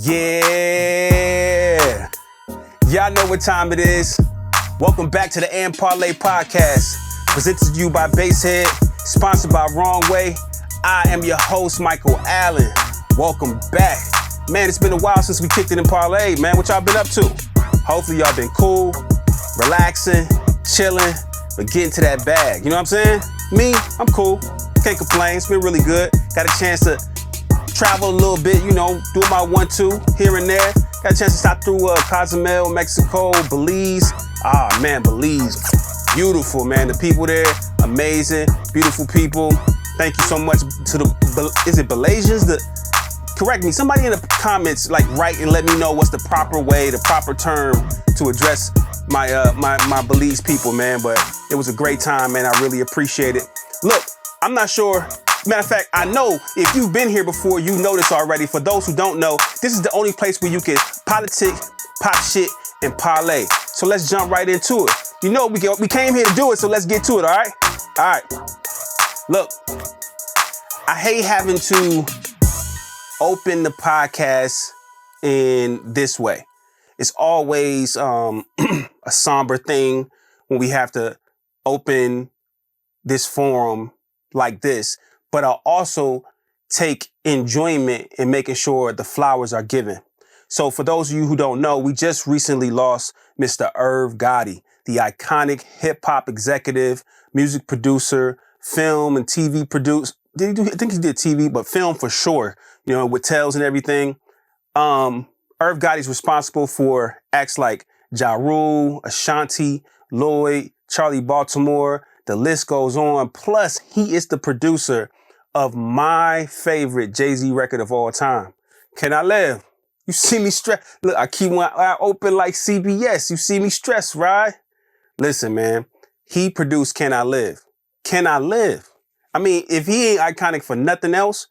Yeah, y'all know what time it is. Welcome back to the AndParlay Podcast, presented to you by Basshead, sponsored by Wrong Way. I am your host, Michael Alln. Welcome back. Man, it's been a while since we kicked it in Parlay, man. What y'all been up to? Hopefully y'all been cool, relaxing, chilling, but getting to that bag. You know what I'm saying? Me, I'm cool. Can't complain. It's been really good. Got a chance to travel a little bit, you know, do my 1-2 here and there. Got a chance to stop through Cozumel, Mexico, Belize. Ah, man, Belize. Beautiful, man. The people there, amazing, beautiful people. Thank you so much to is it Belizeans? Correct me. Somebody in the comments, write and let me know what's the proper way, the proper term to address my Belize people, man. But it was a great time, man. I really appreciate it. Look, I'm not sure. Matter of fact, I know if you've been here before, you know this already. For those who don't know, this is the only place where you can politic, pop shit, and parlay. So let's jump right into it. You know we came here to do it, so let's get to it, all right? All right. Look, I hate having to open the podcast in this way. It's always a somber thing when we have to open this forum like this. But I'll also take enjoyment in making sure the flowers are given. So for those of you who don't know, we just recently lost Mr. Irv Gotti, the iconic hip hop executive, music producer, film and TV producer. I think he did TV, but film for sure, you know, with Tales and everything. Irv Gotti's responsible for acts like Ja Rule, Ashanti, Lloyd, Charlie Baltimore. The list goes on. Plus, he is the producer of my favorite Jay-Z record of all time, Can I Live? You see me stressed. Look, I keep one eye open like CBS. You see me stressed, right? Listen, man, he produced Can I Live? Can I Live? I mean, if he ain't iconic for nothing else,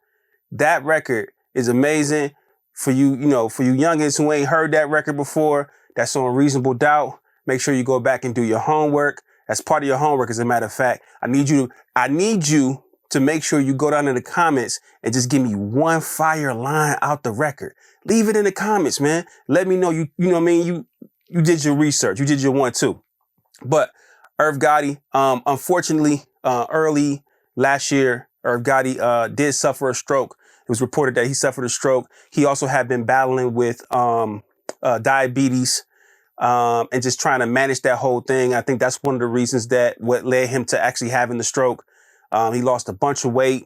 that record is amazing. For you, you know, for you youngins who ain't heard that record before, that's on Reasonable Doubt. Make sure you go back and do your homework. That's part of your homework, as a matter of fact. I need you to make sure you go down in the comments and just give me one fire line out the record. Leave it in the comments, man. Let me know you know what I mean? You did your research. You did your 1-2. But Irv Gotti, unfortunately, early last year, Irv Gotti did suffer a stroke. It was reported that he suffered a stroke. He also had been battling with diabetes and just trying to manage that whole thing. I think that's one of the reasons what led him to actually having the stroke. He lost a bunch of weight.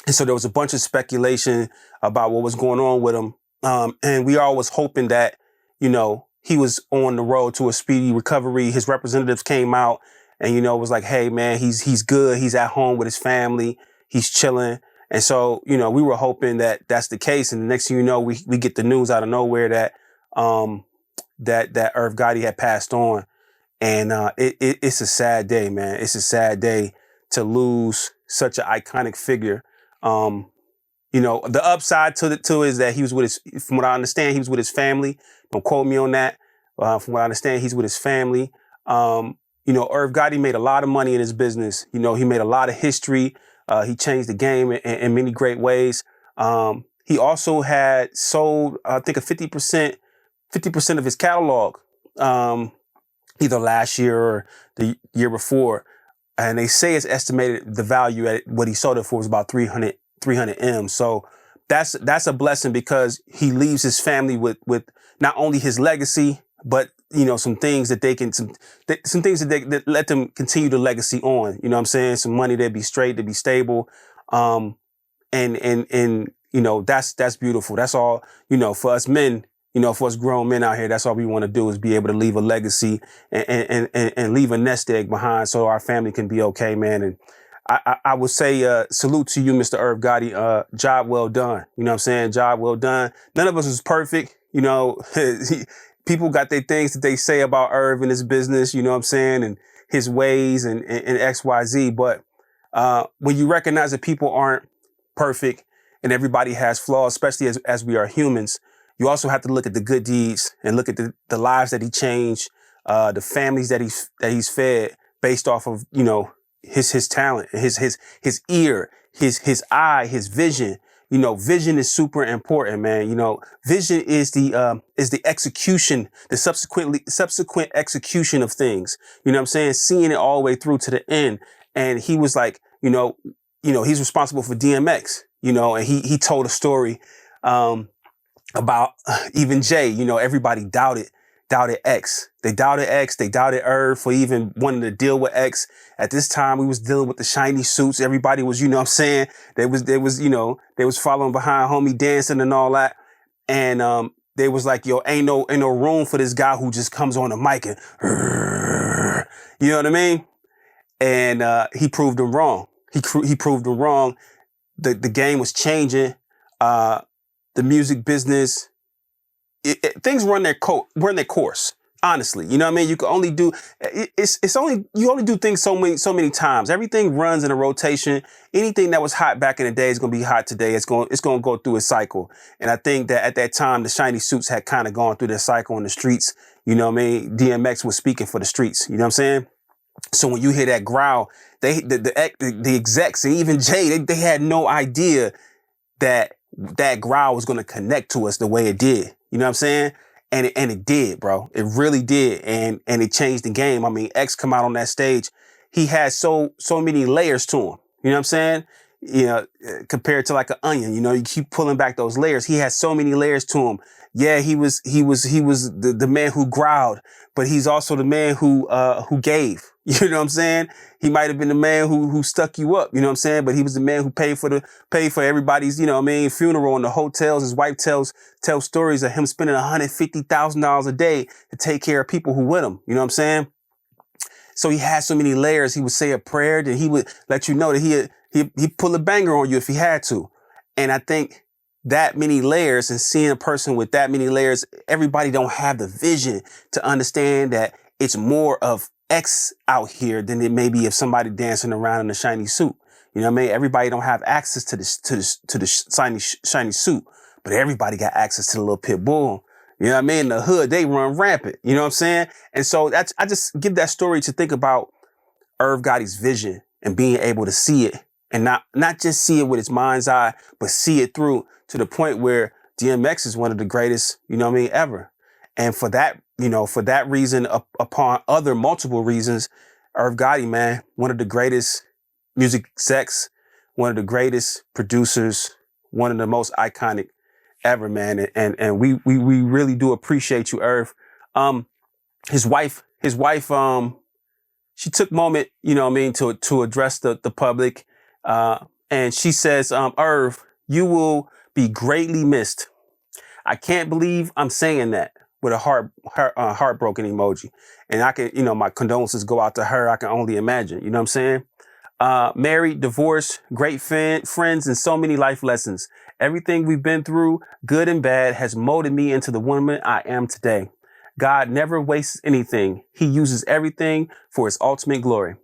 And so there was a bunch of speculation about what was going on with him. And we all was hoping that, you know, he was on the road to a speedy recovery. His representatives came out and, you know, was like, hey, man, he's good. He's at home with his family. He's chilling. And so, you know, we were hoping that that's the case. And the next thing you know, we get the news out of nowhere that Irv Gotti had passed on. And it's a sad day, man. It's a sad day to lose such an iconic figure. You know, the upside to it is that he was with from what I understand, he was with his family. Don't quote me on that. From what I understand, he's with his family. You know, Irv Gotti made a lot of money in his business. You know, he made a lot of history. He changed the game in many great ways. He also had sold, I think, 50% of his catalog, either last year or the year before. And they say it's estimated the value at what he sold it for was about 300 M. So that's a blessing because he leaves his family with not only his legacy, but, you know, some things that that let them continue the legacy on. You know what I'm saying? Some money that'd be straight, to be stable. And you know, that's beautiful. That's all, you know, for us men, you know, for us grown men out here, that's all we want to do is be able to leave a legacy and leave a nest egg behind so our family can be okay, man. And I would say salute to you, Mr. Irv Gotti. Job well done. You know what I'm saying? Job well done. None of us is perfect. You know, people got their things that they say about Irv and his business, you know what I'm saying, and his ways and X, Y, Z. But when you recognize that people aren't perfect and everybody has flaws, especially as we are humans, you also have to look at the good deeds and look at the lives that he changed, the families that he's fed based off of, you know, his talent, his ear, his eye, his vision. vision is super important, man. Vision is the execution, the subsequent execution of things. You know what I'm saying? Seeing it all the way through to the end. And he was like, he's responsible for DMX, and he told a story, about even Jay. Everybody doubted X. They doubted X. They doubted Irv for even wanting to deal with X. At this time, we was dealing with the shiny suits. Everybody was, what I'm saying, they was following behind homie dancing and all that. And they was like, yo, ain't no room for this guy who just comes on the mic and, you know what I mean? And he proved them wrong. He proved them wrong. The game was changing. The music business, things run their course. Honestly, you know what I mean? You can only do you only do things so many times. Everything runs in a rotation. Anything that was hot back in the day is going to be hot today. It's going to go through a cycle. And I think that at that time, the shiny suits had kind of gone through their cycle in the streets. You know what I mean? DMX was speaking for the streets. You know what I'm saying? So when you hear that growl, the execs and even Jay, they had no idea that growl was going to connect to us the way it did. You know what I'm saying? And it did, bro. It really did. And it changed the game. I mean, X come out on that stage. He had so many layers to him. You know what I'm saying? Compared to like an onion, you keep pulling back those layers. He had so many layers to him. Yeah, he was the man who growled, but he's also the man who gave. You know what I'm saying? He might have been the man who stuck you up, you know what I'm saying? But he was the man who paid for everybody's, funeral in the hotels. His wife tells stories of him spending $150,000 a day to take care of people who with him. You know what I'm saying? So he had so many layers. He would say a prayer, then he would let you know that he'd pull a banger on you if he had to. And I think that many layers and seeing a person with that many layers, everybody don't have the vision to understand that it's more of X out here than it may be if somebody dancing around in a shiny suit. You know what I mean? Everybody don't have access to the shiny suit, but everybody got access to the little pit bull. You know what I mean? In the hood, they run rampant. You know what I'm saying? And so I just give that story to think about Irv Gotti's vision and being able to see it and not just see it with its mind's eye, but see it through to the point where DMX is one of the greatest, ever. And for that reason, upon other multiple reasons, Irv Gotti, man, one of the greatest music execs, one of the greatest producers, one of the most iconic ever, man. And we really do appreciate you, Irv. His wife, she took moment, to address the public. And she says, Irv, you will be greatly missed. I can't believe I'm saying that, with a heartbroken emoji. And I can, my condolences go out to her. I can only imagine, you know what I'm saying? Married, divorced, great friends, and so many life lessons. Everything we've been through, good and bad, has molded me into the woman I am today. God never wastes anything. He uses everything for his ultimate glory.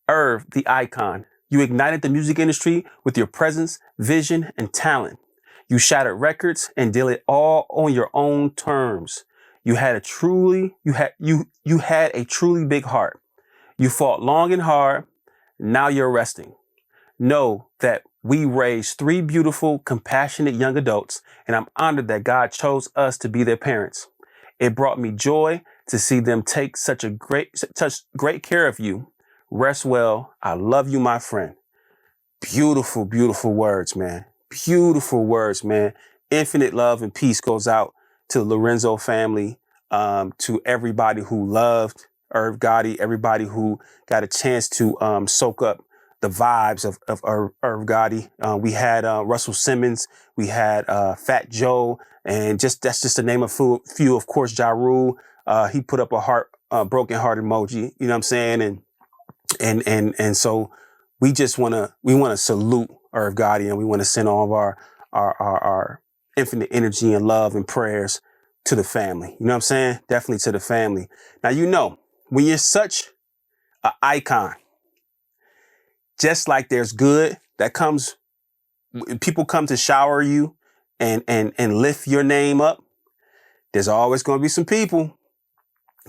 Irv, the icon. You ignited the music industry with your presence, vision, and talent. You shattered records and did it all on your own terms. You had a truly big heart. You fought long and hard. Now you're resting. Know that we raised 3 beautiful, compassionate young adults, and I'm honored that God chose us to be their parents. It brought me joy to see them take such great care of you. Rest well. I love you, my friend. Beautiful, beautiful words, man. Beautiful words, man. Infinite love and peace goes out to the Lorenzo family, to everybody who loved Irv Gotti, everybody who got a chance to soak up the vibes of Irv Gotti. We had Russell Simmons, we had Fat Joe, and that's just to name a few. Of course, Ja Rule, he put up a broken heart emoji. You know what I'm saying? And so we want to salute Irv Gotti, and we want to send all of our infinite energy and love and prayers to the family. You know what I'm saying? Definitely to the family. Now, when you're such an icon, just like there's good that comes, people come to shower you and lift your name up, there's always going to be some people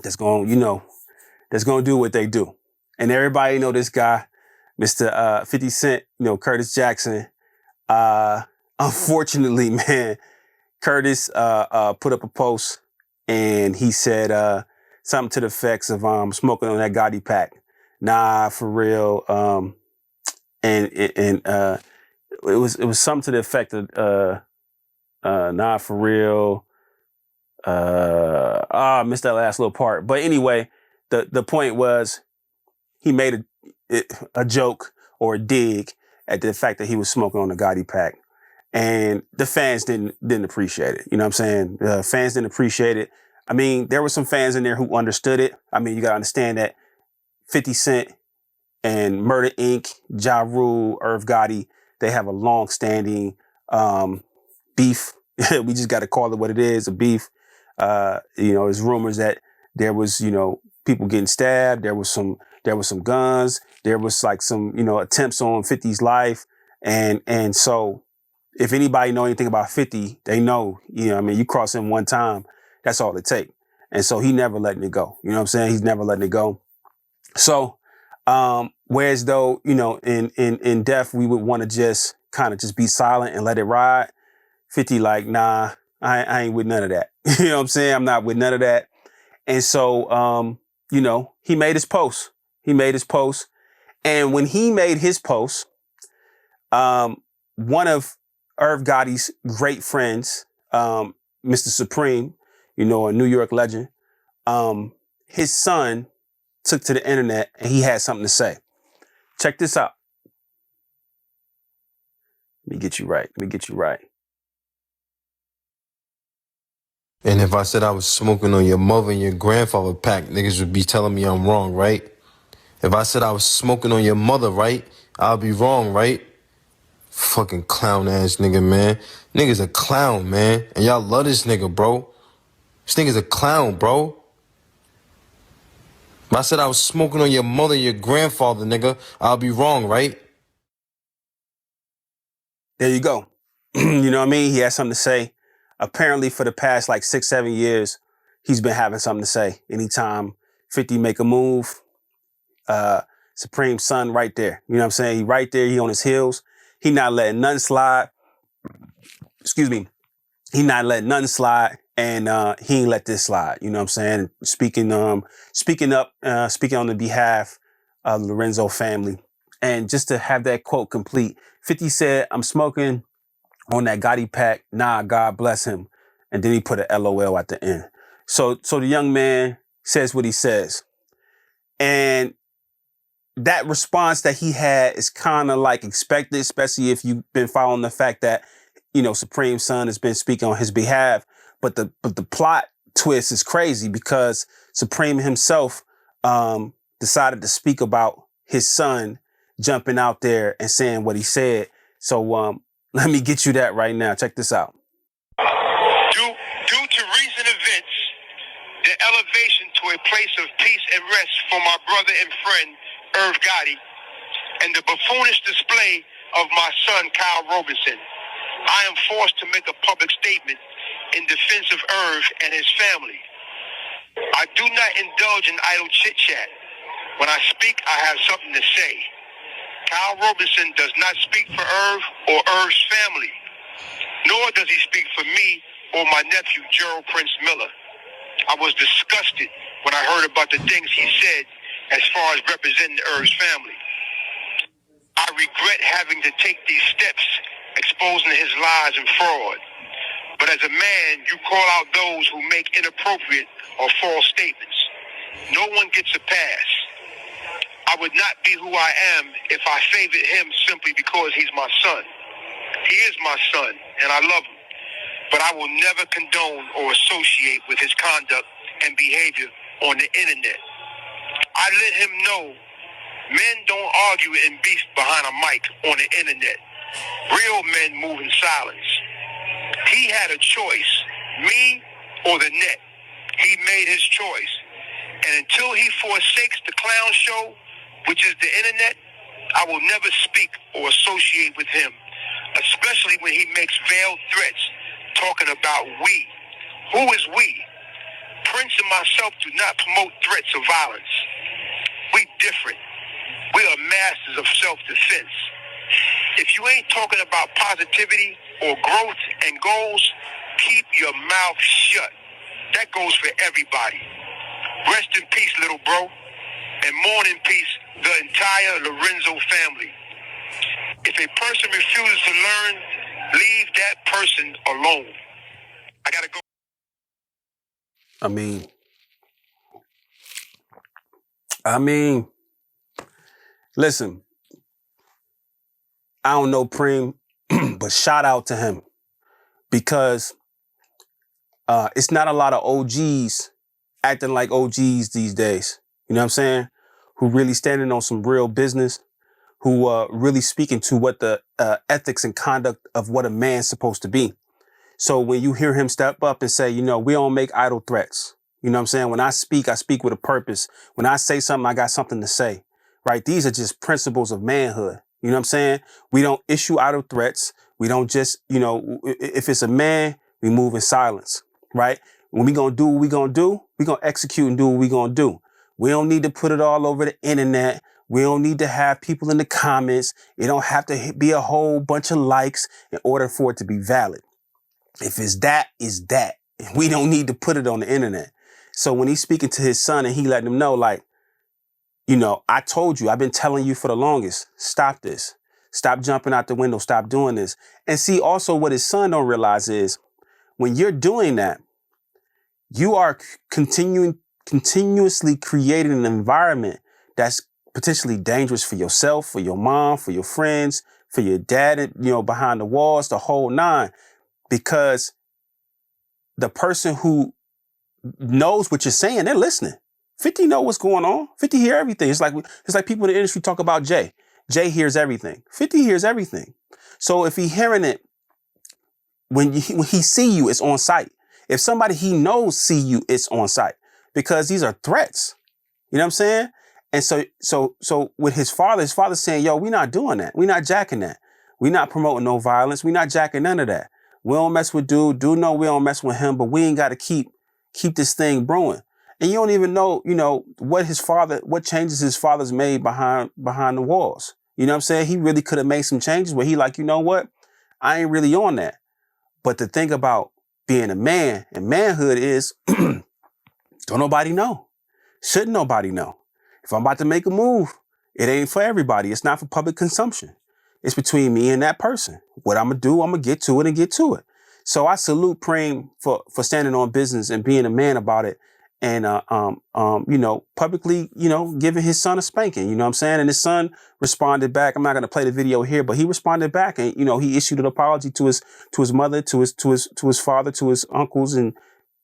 that's going to do what they do. And everybody know this guy, Mr. 50 Cent, Curtis Jackson, unfortunately, man, Curtis put up a post and he said something to the effects of smoking on that Gotti pack. Nah, for real. And it was something to the effect of nah, for real. I missed that last little part. But anyway, the point was he made a joke or a dig at the fact that he was smoking on the Gotti pack. And the fans didn't appreciate it. You know what I'm saying? The fans didn't appreciate it. I mean, there were some fans in there who understood it. I mean, you got to understand that 50 Cent and Murder Inc., Ja Rule, Irv Gotti, they have a long-standing beef. We just got to call it what it is, a beef. There's rumors that there was, people getting stabbed. There was some guns. There was like some, attempts on 50's life. And so if anybody know anything about 50, they know, you cross him one time, that's all it takes. And so he never letting it go. You know what I'm saying? He's never letting it go. So, whereas though, in death, we would want to just kind of just be silent and let it ride. 50 like, nah, I ain't with none of that. You know what I'm saying? I'm not with none of that. And so, he made his post. And when he made his post, one of Irv Gotti's great friends, Mr. Supreme, a New York legend, his son took to the internet and he had something to say. Check this out. Let me get you right. And if I said I was smoking on your mother and your grandfather pack, niggas would be telling me I'm wrong, right? If I said I was smoking on your mother, right, I'll be wrong, right? Fucking clown ass nigga, man. Nigga's a clown, man. And y'all love this nigga, bro. This nigga's a clown, bro. If I said I was smoking on your mother and your grandfather, nigga, I'll be wrong, right? There you go. You know what I mean? He has something to say. Apparently for the past like 6-7 years, he's been having something to say. Anytime 50 make a move, Supreme son right there. You know what I'm saying? He right there. He on his heels. He not letting nothing slide. Excuse me. He not letting nothing slide. And he ain't let this slide. You know what I'm saying? Speaking on the behalf of the Lorenzo family. And just to have that quote complete, 50 said, I'm smoking on that Gotti pack. Nah, God bless him. And then he put a LOL at the end. So the young man says what he says. And that response that he had is kind of like expected, especially if you've been following the fact that, Supreme's son has been speaking on his behalf. But the plot twist is crazy because Supreme himself decided to speak about his son jumping out there and saying what he said. So let me get you that right now. Check this out. Due to recent events, the elevation to a place of peace and rest for my brother and friend, Irv Gotti, and the buffoonish display of my son, Kyle Robinson, I am forced to make a public statement in defense of Irv and his family. I do not indulge in idle chit-chat. When I speak, I have something to say. Kyle Robinson does not speak for Irv or Irv's family, nor does he speak for me or my nephew, Gerald Prince Miller. I was disgusted when I heard about the things he said as far as representing Irv's family. I regret having to take these steps, exposing his lies and fraud. But as a man, you call out those who make inappropriate or false statements. No one gets a pass. I would not be who I am if I favored him simply because he's my son. He is my son, and I love him. But I will never condone or associate with his conduct and behavior on the internet. I let him know men don't argue and beef behind a mic on the internet. Real men move in silence. He had a choice, me or the net. He made his choice. And until he forsakes the clown show, which is the internet, I will never speak or associate with him, especially when he makes veiled threats talking about we. Who is we? Prince and myself do not promote threats of violence. We different. We are masters of self-defense. If you ain't talking about positivity or growth and goals, keep your mouth shut. That goes for everybody. Rest in peace, little bro. And mourn in peace, the entire Lorenzo family. If a person refuses to learn, leave that person alone. I gotta go. I mean, listen, I don't know Preem, but shout out to him because it's not a lot of OGs acting like OGs these days. You know what I'm saying? Who really standing on some real business, who really speaking to what the ethics and conduct of what a man's supposed to be. So when you hear him step up and say, you know, we don't make idle threats. You know what I'm saying? When I speak with a purpose. When I say something, I got something to say, right? These are just principles of manhood. You know what I'm saying? We don't issue idle threats. We don't just, you know, if it's a man, we move in silence, right? When we gonna do what we gonna do, we gonna execute and do what we gonna do. We don't need to put it all over the internet. We don't need to have people in the comments. It don't have to be a whole bunch of likes in order for it to be valid. If it's that, it's that. We don't need to put it on the internet. So when he's speaking to his son and he letting him know, like, you know, I told you, I've been telling you for the longest, stop this. Stop jumping out the window. Stop doing this. And see, also what his son don't realize is when you're doing that, you are continuously creating an environment that's potentially dangerous for yourself, for your mom, for your friends, for your dad, you know, behind the walls, the whole nine. Because the person who knows what you're saying, they're listening. 50 know what's going on. 50 hear everything. It's like people in the industry talk about Jay. Jay hears everything. 50 hears everything. So if he hearing it, when he see you, it's on site. If somebody he knows see you, it's on site. Because these are threats. You know what I'm saying? And so with his father's saying, yo, we're not doing that. We're not jacking that. We're not promoting no violence. We're not jacking none of that. We don't mess with dude. Dude know we don't mess with him, but we ain't got to keep this thing brewing. And you don't even know, you know, what changes his father's made behind the walls. You know what I'm saying? He really could have made some changes where he like, you know what? I ain't really on that. But the thing about being a man and manhood is don't nobody know. Shouldn't nobody know. If I'm about to make a move, it ain't for everybody. It's not for public consumption. It's between me and that person. What I'm going to do, I'm going to get to it and get to it. So I salute Preem for standing on business and being a man about it. And, you know, publicly, you know, giving his son a spanking, you know what I'm saying? And his son responded back. I'm not going to play the video here, but he responded back and, you know, he issued an apology to his mother, to his father, to his uncles and,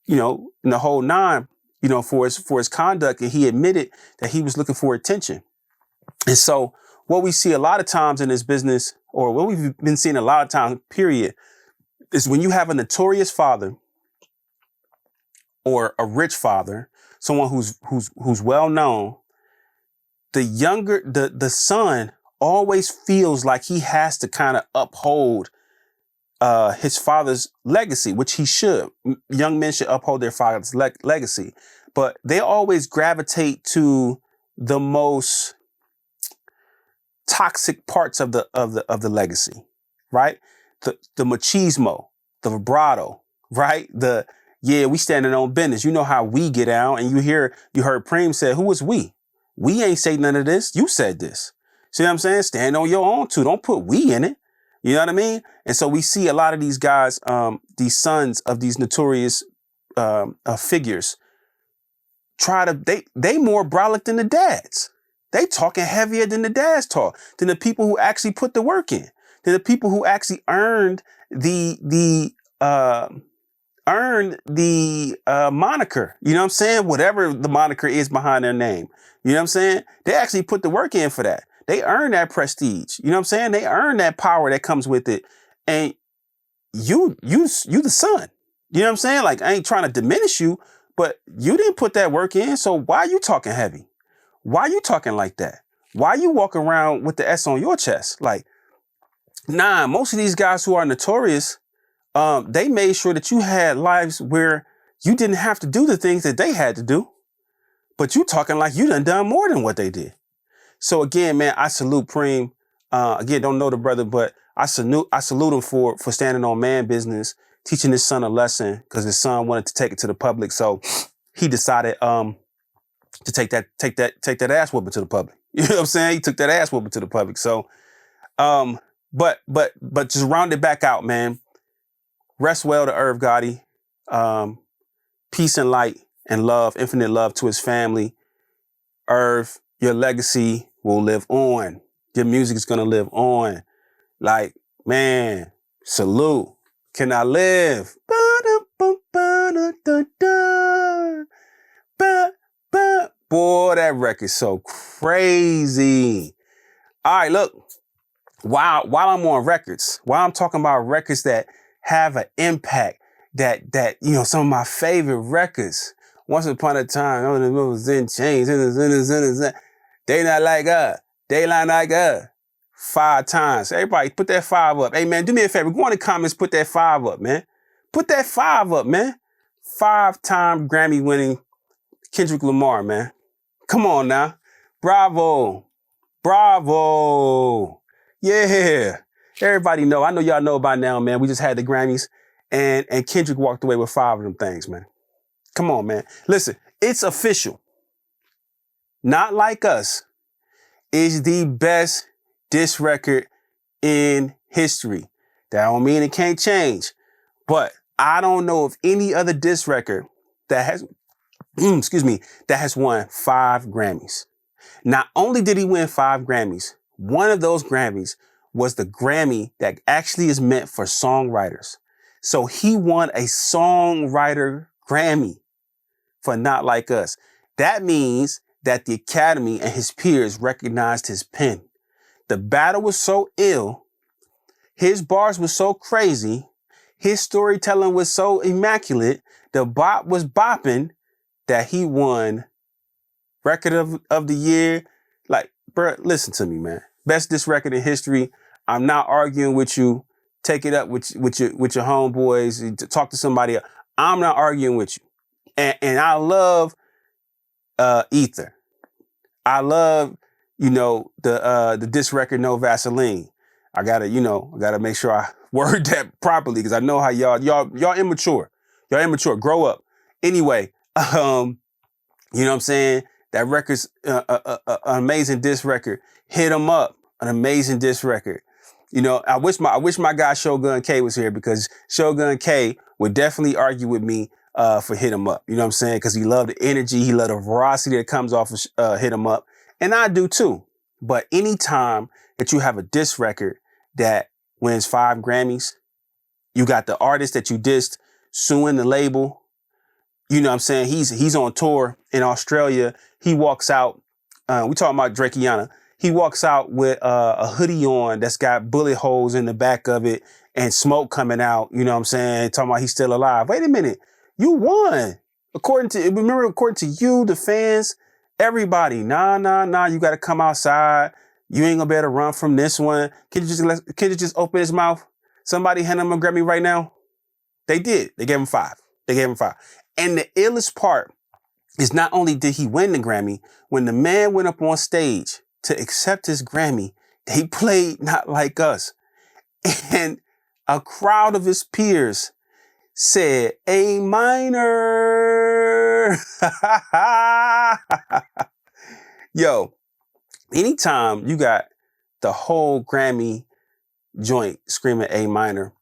you know, and the whole nine, you know, for his conduct. And he admitted that he was looking for attention. And so what we see a lot of times in this business, or what we've been seeing a lot of times, period, is when you have a notorious father or a rich father, someone who's well known, the son always feels like he has to kind of uphold his father's legacy, which he should. Young men should uphold their father's legacy, but they always gravitate to the most toxic parts of the legacy, right? The machismo, the vibrato, right? We standing on business. You know how we get out, and you heard Preem say, who was we? We ain't say none of this. You said this. See what I'm saying? Stand on your own too. Don't put we in it. You know what I mean? And so we see a lot of these guys, these sons of these notorious figures, they more brolic than the dads. They talking heavier than the dads talk, than the people who actually put the work in, than the people who actually earned the moniker. You know what I'm saying? Whatever the moniker is behind their name. You know what I'm saying? They actually put the work in for that. They earn that prestige. You know what I'm saying? They earn that power that comes with it. And you the son. You know what I'm saying? Like, I ain't trying to diminish you, but you didn't put that work in. So why are you talking heavy? Why are you talking like that? Why are you walking around with the S on your chest? Like, nah, most of these guys who are notorious, they made sure that you had lives where you didn't have to do the things that they had to do, but you talking like you done more than what they did. So again, man, I salute Preem. Again, don't know the brother, but I salute him for standing on man business, teaching his son a lesson because his son wanted to take it to the public. So he decided to take that ass whooping to the public. You know what I'm saying? He took that ass whooping to the public. So, but just round it back out, man. Rest well to Irv Gotti. Peace and light and love, infinite love to his family. Irv, your legacy will live on. Your music is going to live on. Like, man, salute. Can I live? Boy, that record's so crazy. All right, look. While I'm on records, while I'm talking about records that have an impact, that you know, some of my favorite records. Once upon a time, it was in chains. They not like us. They not like us. 5 times. Everybody put that 5 up. Hey, man, do me a favor. Go in the comments, put that 5 up, man. Put that 5 up, man. 5-time Grammy winning Kendrick Lamar, man. Come on now. Bravo. Bravo. Yeah. Everybody know. I know y'all know by now, man. We just had the Grammys and Kendrick walked away with 5 of them things, man. Come on, man. Listen, it's official. Not Like Us is the best diss record in history. That don't mean it can't change. But I don't know of any other diss record that has, that has won 5 Grammys. Not only did he win 5 Grammys, one of those Grammys was the Grammy that actually is meant for songwriters. So he won a songwriter Grammy for Not Like Us. That means that the Academy and his peers recognized his pen. The battle was so ill, his bars were so crazy, his storytelling was so immaculate, the bop was bopping, that he won Record of the Year. Like, bro, listen to me, man. Best diss record in history. I'm not arguing with you. Take it up with your homeboys. Talk to somebody else. I'm not arguing with you. And I love Ether. I love, the diss record No Vaseline. I gotta make sure I word that properly because I know how y'all immature. Y'all immature. Grow up. Anyway, you know what I'm saying? That record's an amazing diss record. Hit 'em Up, an amazing diss record. You know, I wish my guy Shogun K was here because Shogun K would definitely argue with me for Hit 'em Up. You know what I'm saying? Because he loved the energy, he loved the veracity that comes off of Hit 'em Up, and I do too. But anytime that you have a diss record that wins 5 Grammys, you got the artist that you dissed suing the label. You know what I'm saying? He's on tour in Australia. He walks out. We talking about Drakeana. He walks out with a hoodie on that's got bullet holes in the back of it and smoke coming out. You know what I'm saying? Talking about he's still alive. Wait a minute. You won. According to you, the fans, everybody. Nah. You got to come outside. You ain't gonna be able to run from this one. Can you just open his mouth? Somebody hand him a Grammy right now. They did. They gave him 5. And the illest part is not only did he win the Grammy, when the man went up on stage to accept his Grammy, they played Not Like Us. And a crowd of his peers said, A minor. Yo, anytime you got the whole Grammy joint screaming A minor,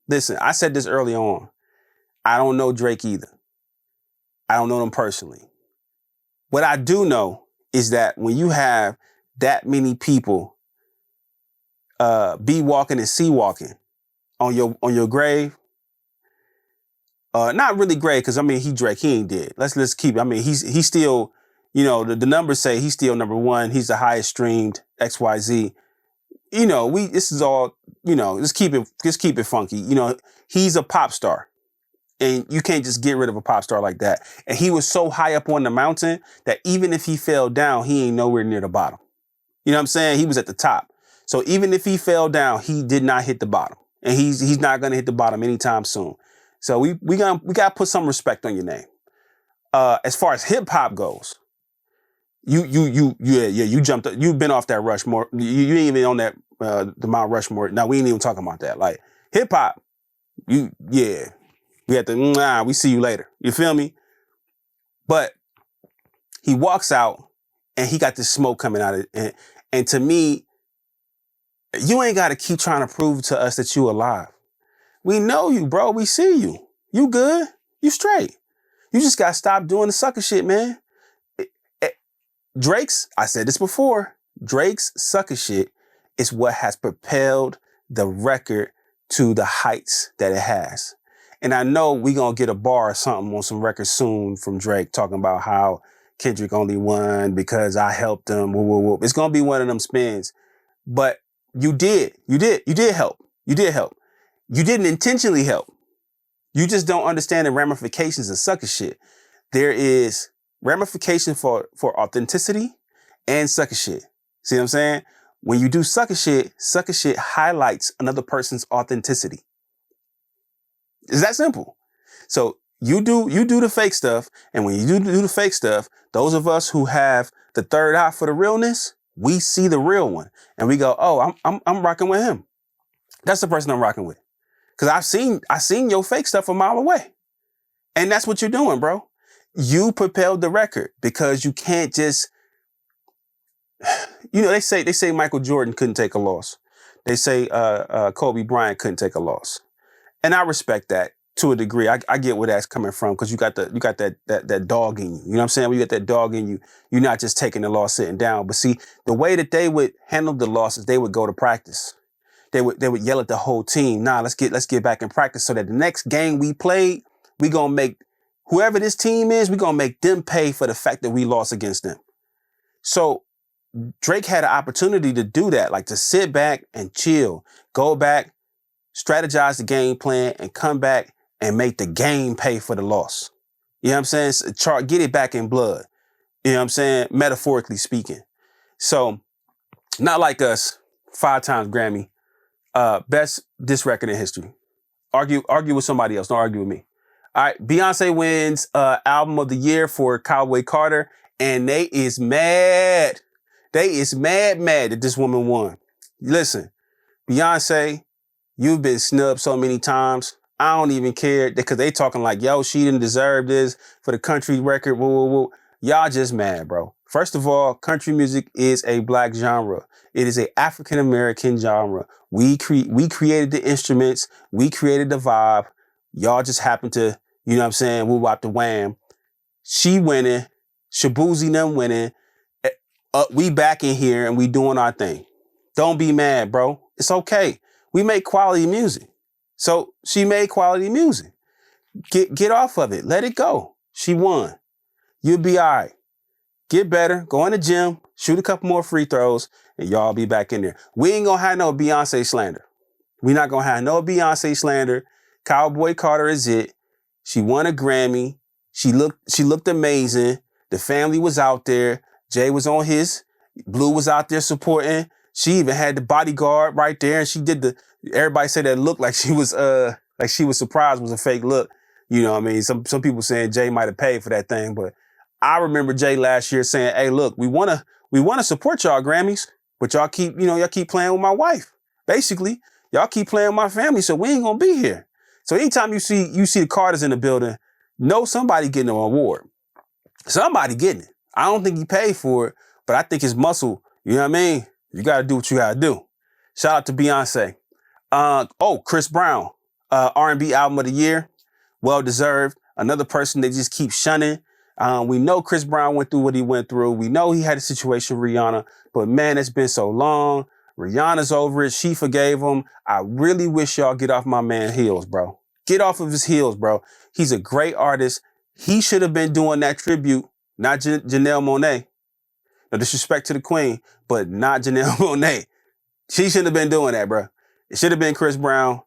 listen, I said this early on. I don't know Drake either. I don't know them personally. What I do know is that when you have that many people be walking and see walking on your grave, not really grave, because he Drake, he ain't dead. Let's keep it. He's still, the numbers say he's still number 1. He's the highest streamed XYZ. This is all, just keep it funky. He's a pop star. And you can't just get rid of a pop star like that. And he was so high up on the mountain that even if he fell down, he ain't nowhere near the bottom. You know what I'm saying? He was at the top. So even if he fell down, he did not hit the bottom. And he's not going to hit the bottom anytime soon. So we got to put some respect on your name. As far as hip hop goes, you jumped up. You've been off that rush more. You ain't even on that the Mount Rushmore. Now we ain't even talking about that. Like hip hop, we have to. We see you later. You feel me? But he walks out and he got this smoke coming out of it. And to me, you ain't got to keep trying to prove to us that you alive. We know you, bro. We see you. You good. You straight. You just got to stop doing the sucker shit, man. Drake's, I said this before, Drake's sucker shit is what has propelled the record to the heights that it has. And I know we going to get a bar or something on some record soon from Drake talking about how Kendrick only won because I helped him. Woo, woo, woo. It's going to be one of them spins. But you did help. You did help. You didn't intentionally help. You just don't understand the ramifications of sucker shit. There is ramification for authenticity and sucker shit. See what I'm saying? When you do sucker shit highlights another person's authenticity. It's that simple. So you do the fake stuff, and when you do the fake stuff, those of us who have the third eye for the realness, we see the real one, and we go, "Oh, I'm rocking with him. That's the person I'm rocking with." Because I seen your fake stuff a mile away, and that's what you're doing, bro. You propelled the record because you can't just, they say Michael Jordan couldn't take a loss. They say Kobe Bryant couldn't take a loss. And I respect that to a degree. I get where that's coming from because you got that dog in you. You know what I'm saying? When you got that dog in you, you're not just taking the loss sitting down. But see, the way that they would handle the losses, they would go to practice. They would yell at the whole team, "Nah, let's get back in practice so that the next game we played, we gonna make whoever this team is, we gonna make them pay for the fact that we lost against them." So Drake had an opportunity to do that, like to sit back and chill, go back, strategize the game plan, and come back and make the game pay for the loss. You know what I'm saying? Get it back in blood. You know what I'm saying? Metaphorically speaking. So, not like us, 5 times Grammy, best diss record in history. Argue with somebody else. Don't argue with me. All right, Beyonce wins Album of the Year for Cowboy Carter, and they is mad. They is mad that this woman won. Listen, Beyonce, you've been snubbed so many times. I don't even care because they talking like, yo, she didn't deserve this for the country record. Woo, woo, woo. Y'all just mad, bro. First of all, country music is a black genre. It is an African-American genre. We created the instruments. We created the vibe. Y'all just happen to, you know what I'm saying, woo out the wham. She winning. Shabuzi them winning. We back in here and we doing our thing. Don't be mad, bro. It's okay. We make quality music. So she made quality music. Get off of it. Let it go. She won. You'll be all right. Get better. Go in the gym. Shoot a couple more free throws. And y'all be back in there. We ain't gonna have no Beyonce slander. We not gonna have no Beyonce slander. Cowboy Carter is it. She won a Grammy. She looked amazing. The family was out there. Jay was on his. Blue was out there supporting. She even had the bodyguard right there, and she did everybody said that looked like she was surprised was a fake look. You know what I mean? Some people saying Jay might have paid for that thing, but I remember Jay last year saying, "Hey, look, we wanna support y'all Grammys, but y'all keep playing with my wife. Basically, y'all keep playing with my family, so we ain't gonna be here." So anytime you see the Carters in the building, know somebody getting an award. Somebody getting it. I don't think he paid for it, but I think his muscle, you know what I mean? You got to do what you got to do. Shout out to Beyonce. Chris Brown, R&B Album of the Year. Well deserved. Another person they just keep shunning. We know Chris Brown went through what he went through. We know he had a situation with Rihanna, but man, it's been so long. Rihanna's over it. She forgave him. I really wish y'all get off my man heels, bro. Get off of his heels, bro. He's a great artist. He should have been doing that tribute, not Janelle Monáe. No disrespect to the queen, but not Janelle Monáe. She shouldn't have been doing that, bro. It should have been Chris Brown.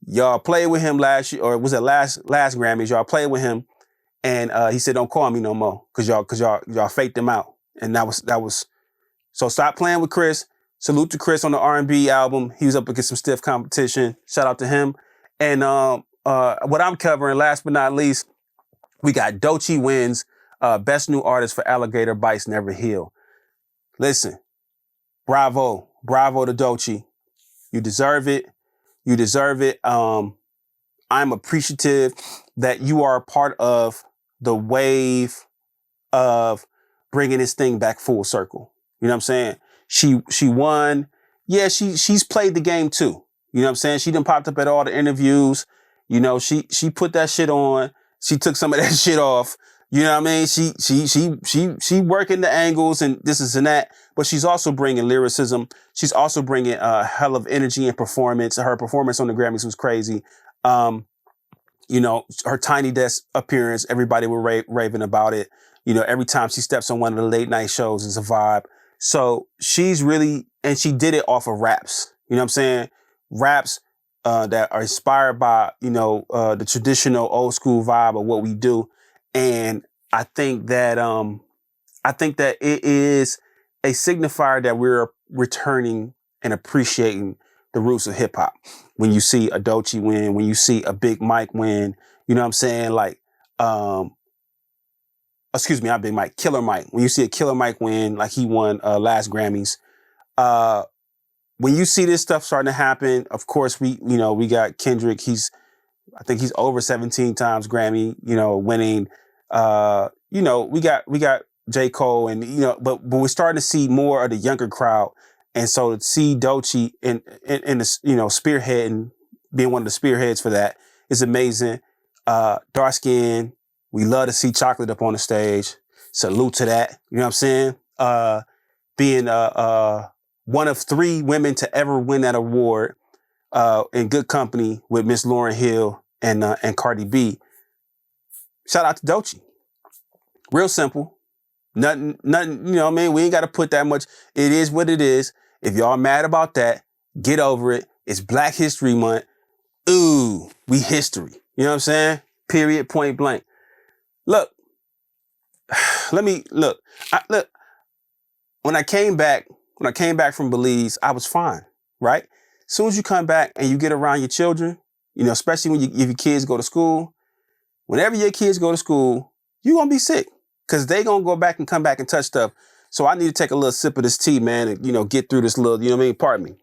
Y'all played with him last year, or was it last Grammys? Y'all played with him, and he said, "Don't call me no more," because y'all faked him out, and that was. So stop playing with Chris. Salute to Chris on the R&B album. He was up against some stiff competition. Shout out to him. And what I'm covering, last but not least, we got Doechii wins Best New Artist for Alligator Bites Never Heal. Listen, bravo to Doechii. You deserve it. You deserve it. I'm appreciative that you are a part of the wave of bringing this thing back full circle. You know what I'm saying? She won. Yeah, she's played the game too. You know what I'm saying? She done popped up at all the interviews. You know, she put that shit on. She took some of that shit off. You know what I mean? She working the angles and this is and that, but she's also bringing lyricism. She's also bringing a hell of energy and performance. Her performance on the Grammys was crazy. You know, her Tiny Desk appearance, everybody were raving about it. You know, every time she steps on one of the late night shows, it's a vibe. So she's really, and she did it off of raps. You know what I'm saying? Raps that are inspired by, you know, the traditional old school vibe of what we do. And I think that it is a signifier that we're returning and appreciating the roots of hip hop. When you see a Doechii win, when you see a Big Mike win, you know what I'm saying? Like, excuse me, not Big Mike, Killer Mike. When you see a Killer Mike win, like he won last Grammys, when you see this stuff starting to happen, of course we got Kendrick. I think he's over 17 times Grammy, you know, winning. You know, we got J. Cole and, you know, but we're starting to see more of the younger crowd. And so to see Doechii in the, you know, spearhead and being one of the spearheads for that is amazing. Dark skin. We love to see Chocolate up on the stage. Salute to that. You know what I'm saying? Being one of 3 women to ever win that award, in good company with Miss Lauryn Hill and Cardi B. Shout out to Doechii. Real simple. Nothing, you know what I mean? We ain't got to put that much. It is what it is. If y'all mad about that, get over it. It's Black History Month. Ooh, we history. You know what I'm saying? Period, point blank. Look, look. When I came back from Belize, I was fine, right? As soon as you come back and you get around your children, you know, especially when if your kids go to school, whenever your kids go to school, you're going to be sick because they going to go back and come back and touch stuff. So I need to take a little sip of this tea, man, and, you know, get through this little, you know what I mean? Pardon me.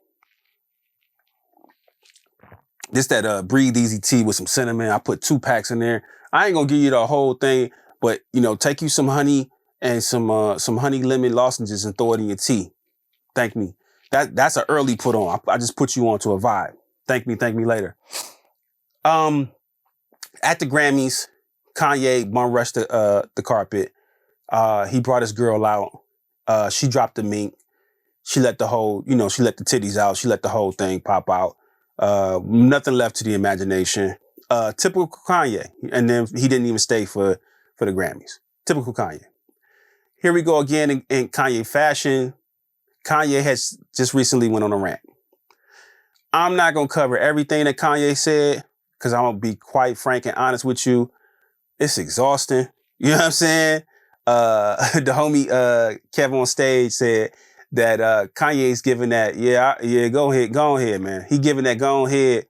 This that Breathe Easy tea with some cinnamon. I put 2 packs in there. I ain't going to give you the whole thing, but, you know, take you some honey and some honey lemon lozenges and throw it in your tea. Thank me. That's an early put on. I just put you onto a vibe. Thank me later. At the Grammys, Kanye bum rushed the carpet. He brought his girl out. She dropped the mink. She let the whole, you know, she let the titties out. She let the whole thing pop out. Nothing left to the imagination. Typical Kanye. And then he didn't even stay for the Grammys. Typical Kanye. Here we go again in Kanye fashion. Kanye has just recently went on a rant. I'm not going to cover everything that Kanye said because I'm going to be quite frank and honest with you. It's exhausting. You know what I'm saying? The homie Kevin on stage said that Kanye's giving that, go ahead, man. He giving that go ahead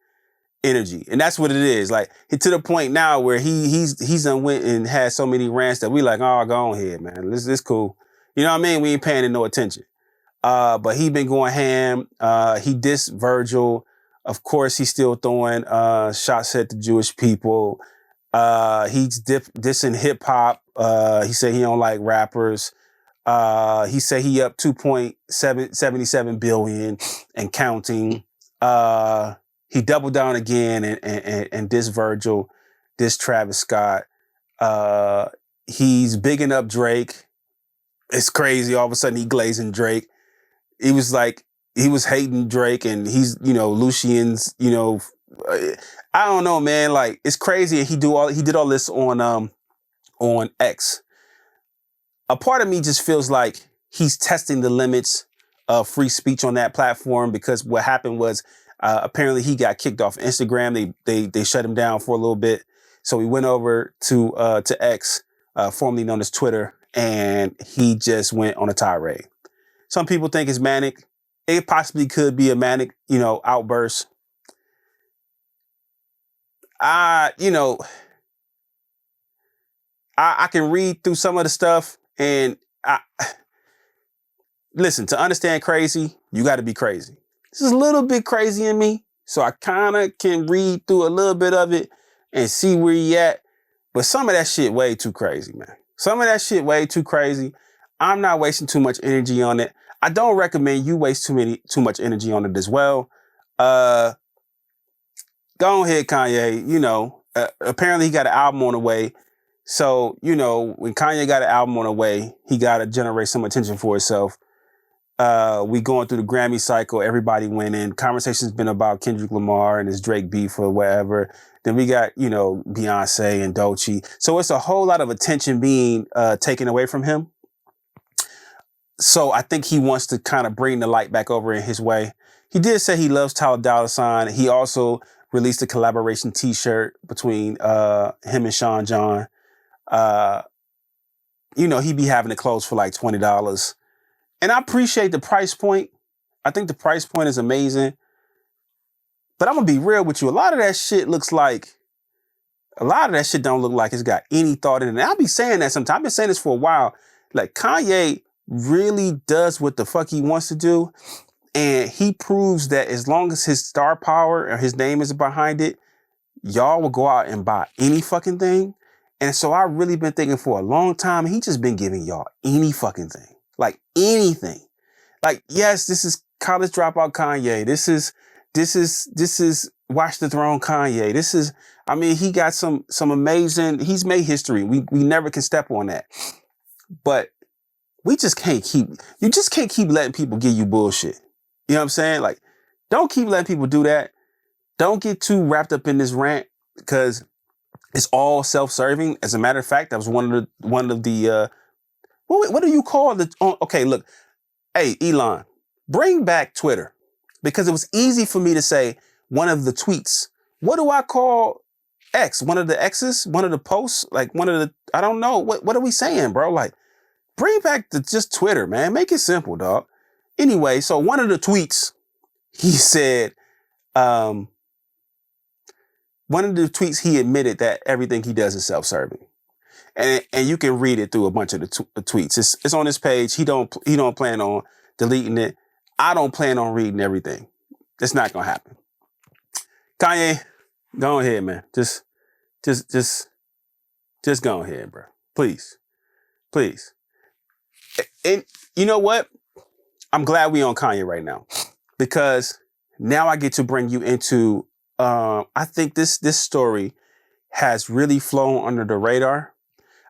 energy. And that's what it is. Like, to the point now where he's done went and had so many rants that we like, oh, go ahead, man. This cool. You know what I mean? We ain't paying it no attention. But he been going ham. He dissed Virgil. Of course, he's still throwing shots at the Jewish people. He's dissing hip hop. He said he don't like rappers. He said he up 2.77 billion and counting. He doubled down again and dissed Virgil, dissed Travis Scott. He's bigging up Drake. It's crazy. All of a sudden he glazing Drake. He was hating Drake and he's, you know, Lucian's, you know, I don't know, man. Like, it's crazy. And he did all this on X. A part of me just feels like he's testing the limits of free speech on that platform because what happened was apparently he got kicked off Instagram. They shut him down for a little bit. So he went over to X, formerly known as Twitter, and he just went on a tirade. Some people think it's manic. It possibly could be a manic, you know, outburst. I can read through some of the stuff and listen, to understand crazy, you got to be crazy. this is a little bit crazy in me. So I kind of can read through a little bit of it and see where he at. But some of that shit way too crazy, man. Some of that shit way too crazy. I'm not wasting too much energy on it. I don't recommend you waste too much energy on it as well. Go ahead, Kanye. You know, apparently he got an album on the way. So, you know, when Kanye got an album on the way, he got to generate some attention for himself. We going through the Grammy cycle. Everybody winning. Conversation's been about Kendrick Lamar and his Drake beef or whatever. Then we got, you know, Beyonce and Dolce. So it's a whole lot of attention being taken away from him. So I think he wants to kind of bring the light back over in his way. He did say he loves Ty Dolla $ign. He also released a collaboration T-shirt between him and Sean John. You know, he be having the clothes for like $20. And I appreciate the price point. I think the price point is amazing. But I'm going to be real with you. A lot of that shit don't look like it's got any thought in it. And I'll be saying that sometimes. I've been saying this for a while. Like, Kanye really does what the fuck he wants to do. And he proves that as long as his star power or his name is behind it, y'all will go out and buy any fucking thing. And so I've really been thinking for a long time, he just been giving y'all any fucking thing. Like anything. Like, yes, this is college dropout Kanye. This is Watch the Throne Kanye. This is, I mean, he got some amazing, he's made history. We never can step on that. But you just can't keep letting people give you bullshit. You know what I'm saying? Like, don't keep letting people do that. Don't get too wrapped up in this rant because it's all self-serving. As a matter of fact, that was one of the what do you call the, okay, look, hey, Alln, bring back Twitter because it was easy for me to say one of the tweets. What do I call X? One of the X's? One of the posts? Like one of the, I don't know. What are we saying, bro? Like, bring back just Twitter, man. Make it simple, dog. Anyway, so one of the tweets, he said, one of the tweets, he admitted that everything he does is self-serving. And you can read it through a bunch of the tweets. It's on his page. He don't plan on deleting it. I don't plan on reading everything. It's not going to happen. Kanye, go ahead, man. Just go ahead, bro. Please. And you know what? I'm glad we on Kanye right now because now I get to bring you into, I think this story has really flown under the radar.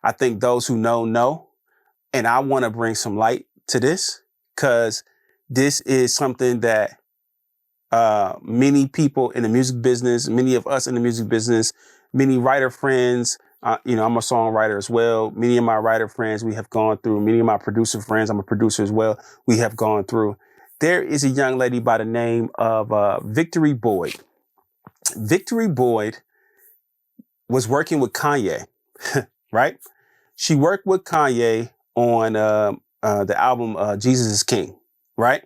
I think those who know. And I want to bring some light to this because this is something that many people in the music business, many of us in the music business, many writer friends, you know, I'm a songwriter as well. Many of my writer friends we have gone through. Many of my producer friends, I'm a producer as well, we have gone through. There is a young lady by the name of Victory Boyd. Victory Boyd was working with Kanye, right? She worked with Kanye on the album Jesus is King, right?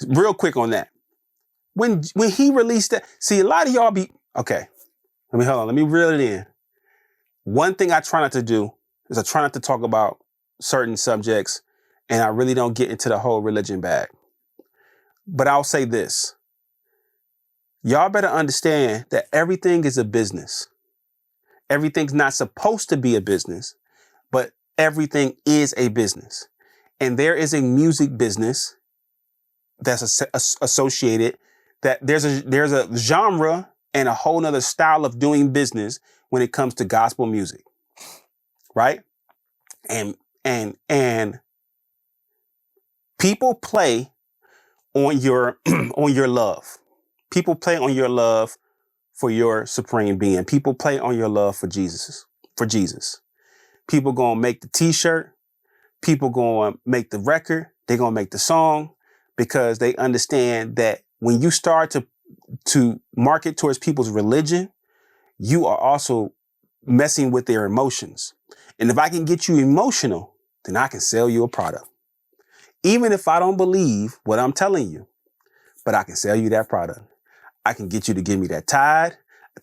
Real quick on that. When he released that, see, a lot of y'all okay, let me reel it in. One thing I try not to do is I try not to talk about certain subjects and I really don't get into the whole religion bag. But I'll say this. Y'all better understand that everything is a business. Everything's not supposed to be a business, but everything is a business. And there is a music business that's associated, that there's a genre and a whole nother style of doing business when it comes to gospel music, right? And people play on your on your love. People play on your love for your supreme being. People play on your love for Jesus. People gonna make the t-shirt. People gonna make the record. They're gonna make the song because they understand that when you start to market towards people's religion, you are also messing with their emotions. And if I can get you emotional, then I can sell you a product. Even if I don't believe what I'm telling you, but I can sell you that product. I can get you to give me that tithe.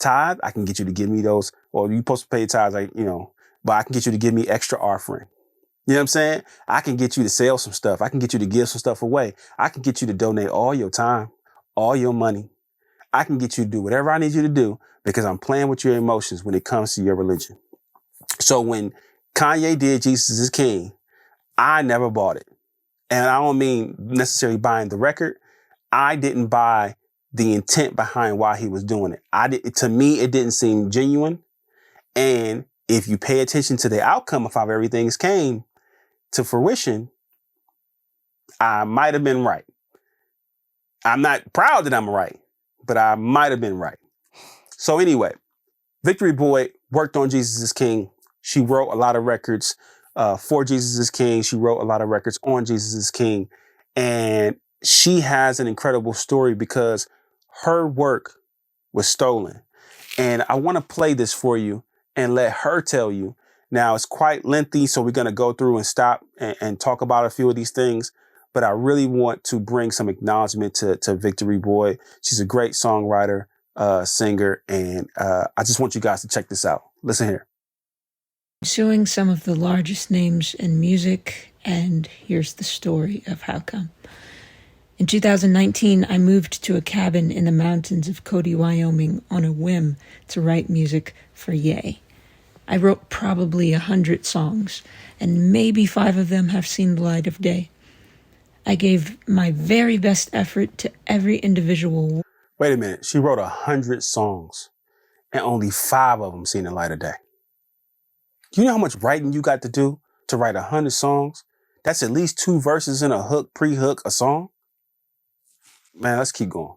I can get you to give me those, or you're supposed to pay tithes, like, you know, but I can get you to give me extra offering. You know what I'm saying? I can get you to sell some stuff. I can get you to give some stuff away. I can get you to donate all your time, all your money. I can get you to do whatever I need you to do because I'm playing with your emotions when it comes to your religion. So when Kanye did Jesus is King, I never bought it. And I don't mean necessarily buying the record. I didn't buy the intent behind why he was doing it. To me, it didn't seem genuine. And if you pay attention to the outcome of how everything came to fruition, I might have been right. I'm not proud that I'm right, but I might have been right. So anyway, Victory Boy worked on Jesus is King. She wrote a lot of records for Jesus is King. She wrote a lot of records on Jesus is King. And she has an incredible story because her work was stolen. And I want to play this for you and let her tell you. Now, it's quite lengthy, so we're going to go through and stop and talk about a few of these things. But I really want to bring some acknowledgement to Victory Boy. She's a great songwriter, singer, and I just want you guys to check this out. Listen here. Suing some of the largest names in music, and here's the story of how come. In 2019, I moved to a cabin in the mountains of Cody, Wyoming on a whim to write music for Ye. I wrote probably 100 songs, and maybe 5 of them have seen the light of day. I gave my very best effort to every individual. Wait a minute. She wrote 100 songs, and only 5 of them seen the light of day. You know how much writing you got to do to write 100 songs? That's at least 2 verses and a hook, pre-hook, a song. Man, let's keep going.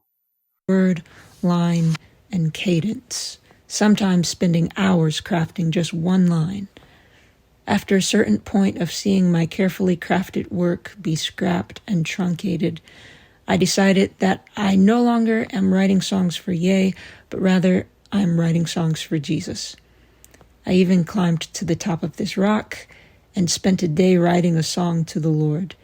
Word, line, and cadence, sometimes spending hours crafting just one line. After a certain point of seeing my carefully crafted work be scrapped and truncated, I decided that I no longer am writing songs for Ye, but rather I'm writing songs for Jesus. I even climbed to the top of this rock and spent a day writing a song to the Lord.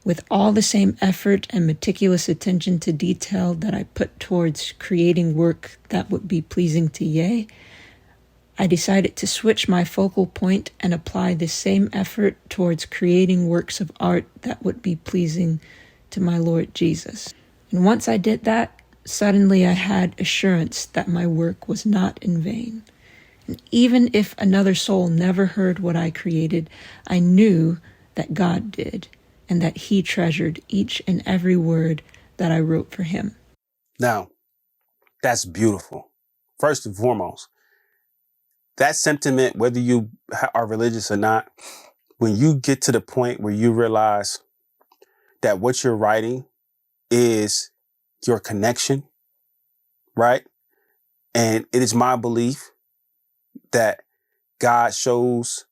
With all the same effort and meticulous attention to detail that I put towards creating work that would be pleasing to Ye, I decided to switch my focal point and apply the same effort towards creating works of art that would be pleasing to my Lord Jesus. And once I did that, suddenly I had assurance that my work was not in vain. And even if another soul never heard what I created, I knew that God did, and that He treasured each and every word that I wrote for Him. Now, that's beautiful. First and foremost, that sentiment, whether you are religious or not, when you get to the point where you realize that what you're writing is your connection, right? And it is my belief that God shows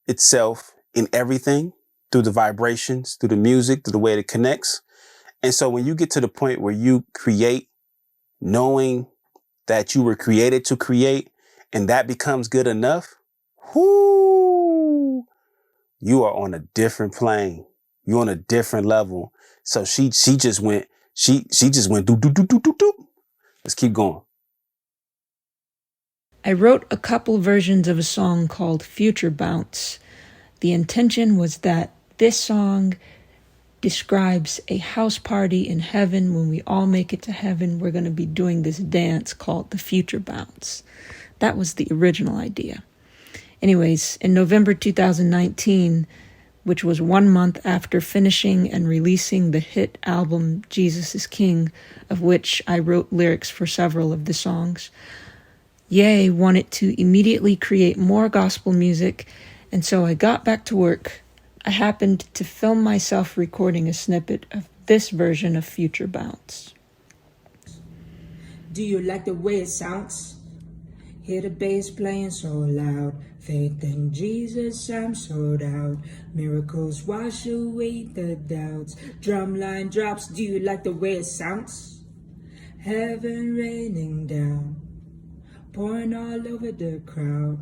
itself in everything through the vibrations, through the music, through the way it connects. And so when you get to the point where you create, knowing that you were created to create, and that becomes good enough, whoo, you are on a different plane. You're on a different level. So she just went do do do do do do. Let's keep going. I wrote a couple versions of a song called Future Bounce. The intention was that this song describes a house party in heaven. When we all make it to heaven, we're going to be doing this dance called the Future Bounce. That was the original idea. Anyways, in November 2019, which was 1 month after finishing and releasing the hit album Jesus is King, of which I wrote lyrics for several of the songs, Ye wanted to immediately create more gospel music, and so I got back to work. I happened to film myself recording a snippet of this version of Future Bounce. Do you like the way it sounds? Hear the bass playing so loud. Faith in Jesus, I'm sold out. Miracles wash away the doubts. Drumline drops, do you like the way it sounds? Heaven raining down, pouring all over the crowd.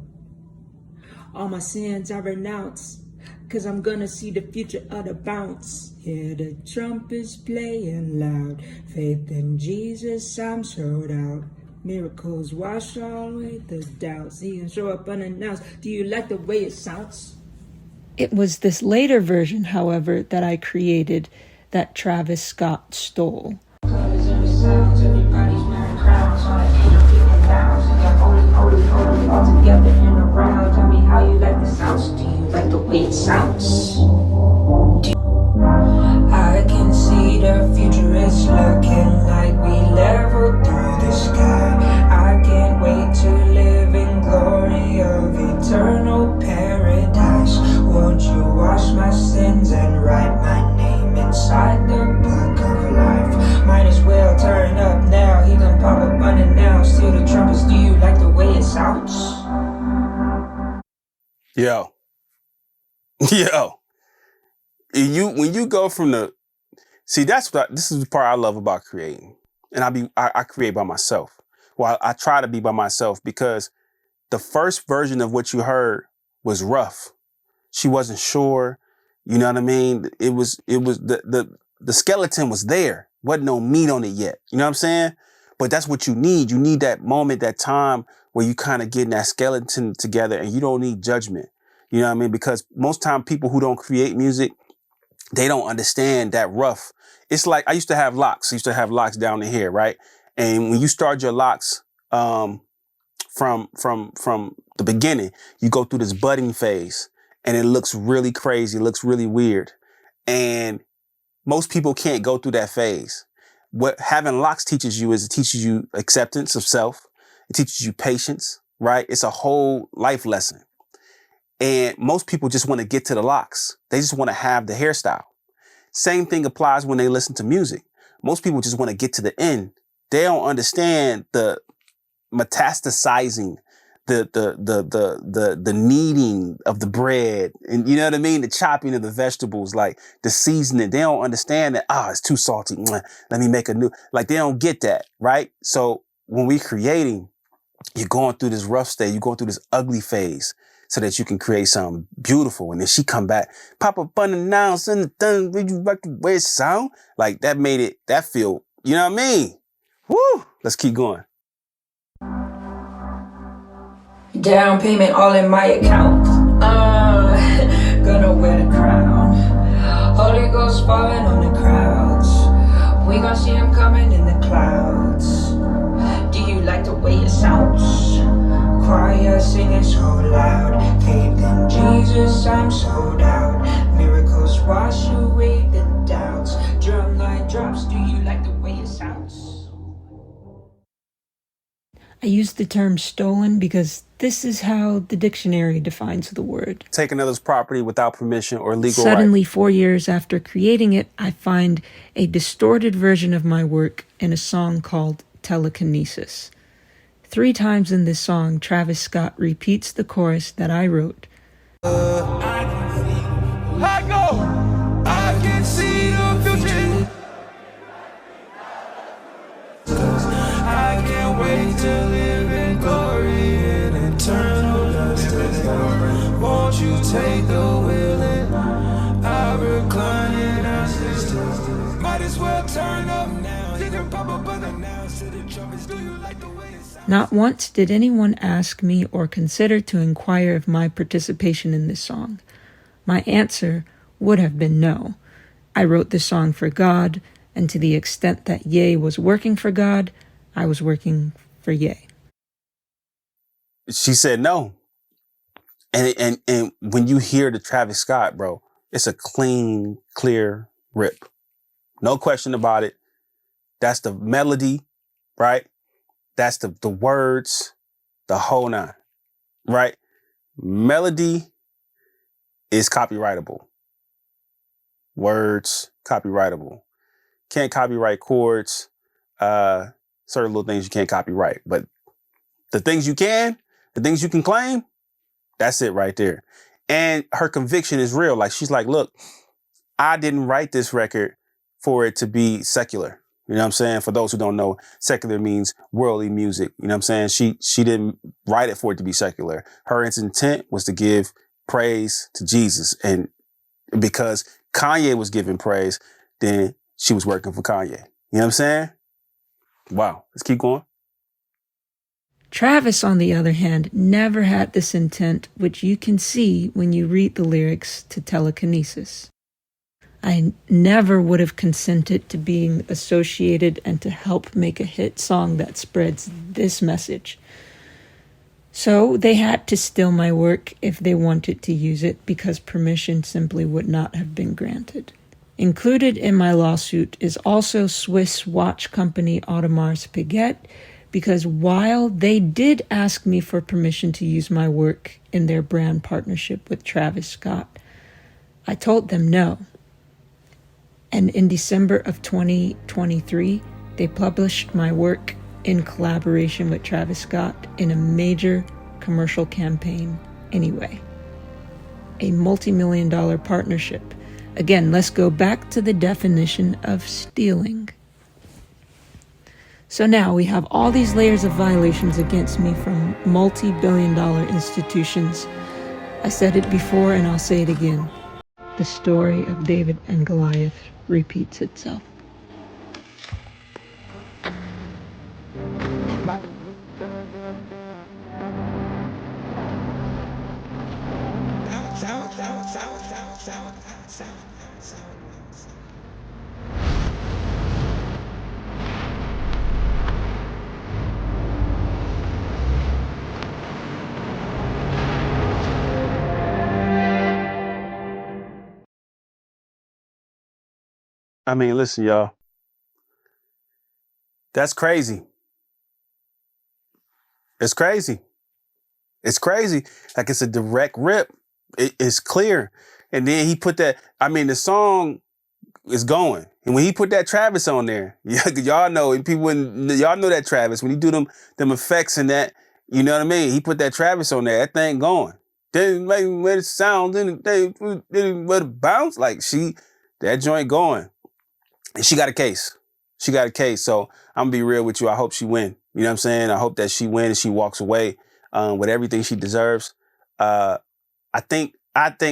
All my sins I renounce, 'cause I'm gonna see the future of the bounce. Hear the trumpets playing loud. Faith in Jesus, I'm sold out. Miracles wash all away the doubts. He can show up unannounced. Do you like the way it sounds? It was this later version, however, that I created that Travis Scott stole. I can see the future is looking like we level through the sky. I can't wait to live in glory of eternal paradise. Won't you wash my sins and write my name inside the book of life? Might as well turn up now. He gon' pop up unannounced. Till the trumpets, do you like the way it sounds? Yo. When you go from the, see, this is the part I love about creating. And I create by myself. Well, I try to be by myself because the first version of what you heard was rough. She wasn't sure. You know what I mean? It was the skeleton was there. Wasn't no meat on it yet. You know what I'm saying? But that's what you need. You need that moment, that time where you kind of getting that skeleton together and you don't need judgment. You know what I mean? Because most time people who don't create music, they don't understand that rough. It's like, I used to have locks. I used to have locks down the hair, right? And when you start your locks, from the beginning, you go through this budding phase and it looks really crazy. It looks really weird. And most people can't go through that phase. What having locks teaches you is it teaches you acceptance of self. It teaches you patience, right? It's a whole life lesson. And most people just want to get to the locks. They just want to have the hairstyle. Same thing applies when they listen to music. Most people just want to get to the end. They don't understand the metastasizing, the kneading of the bread, and you know what I mean? The chopping of the vegetables, like the seasoning. They don't understand that, it's too salty. Let me make a new, like they don't get that, right? So when we're creating, you're going through this rough stage, you're going through this ugly phase so that you can create something beautiful. And then she come back, pop up unannounced and done, you like the way it sound? Like that made it, that feel, you know what I mean? Woo! Let's keep going. Down payment all in my account. Gonna wear the crown. Holy Ghost falling on the crowds. We gon' see him coming in the clouds. Do you like the way it sounds? Choir singing so loud. Faith in Jesus, I'm sold out. Miracles wash away the doubts. Drumline drops. Do you like the way it sounds? I use the term stolen because this is how the dictionary defines the word. Take another's property without permission or legal Suddenly, right. 4 years after creating it, I find a distorted version of my work in a song called Telekinesis. 3 times in this song, Travis Scott repeats the chorus that I wrote. I can see the future. I can't wait to live in glory and eternal justice. Won't you take the wheel and I recline in our sisters. Might as well turn up now. You can pop up unannounced to the trumpets. Do you like the way it sounds? Not once did anyone ask me or consider to inquire of my participation in this song. My answer would have been no. I wrote this song for God, and to the extent that Ye was working for God, I was working for Ye. She said no. And when you hear the Travis Scott, bro, it's a clean, clear rip. No question about it. That's the melody, right? That's the words, the whole nine, right? Melody is copyrightable. Words, copyrightable. Can't copyright chords. Certain little things you can't copyright. But the things you can claim, that's it right there. And her conviction is real. Like, she's like, look, I didn't write this record for it to be secular. You know what I'm saying? For those who don't know, secular means worldly music. You know what I'm saying? She didn't write it for it to be secular. Her intent was to give praise to Jesus. And because Kanye was giving praise, then she was working for Kanye. You know what I'm saying? Wow. Let's keep going. Travis, on the other hand, never had this intent, which you can see when you read the lyrics to Telekinesis. I never would have consented to being associated and to help make a hit song that spreads this message. So they had to steal my work if they wanted to use it, because permission simply would not have been granted. Included in my lawsuit is also Swiss watch company Audemars Piguet, because while they did ask me for permission to use my work in their brand partnership with Travis Scott, I told them no. And in December of 2023, they published my work in collaboration with Travis Scott in a major commercial campaign anyway. A multi-million-dollar partnership. Again, let's go back to the definition of stealing. So now we have all these layers of violations against me from multi-billion-dollar institutions. I said it before and I'll say it again. The story of David and Goliath repeats itself. I mean, listen, y'all. That's crazy. It's crazy. It's crazy. Like, it's a direct rip. It's clear. And then he put that, I mean, the song is going. And when he put that Travis on there, y'all know, and y'all know that Travis, when he do them effects and that, you know what I mean? He put that Travis on there, that thing going. Then make let it sound, then let it bounce. Like, that joint going. And she got a case. So I'm gonna be real with you. I hope she win. You know what I'm saying? I hope that she wins and she walks away with everything she deserves. I think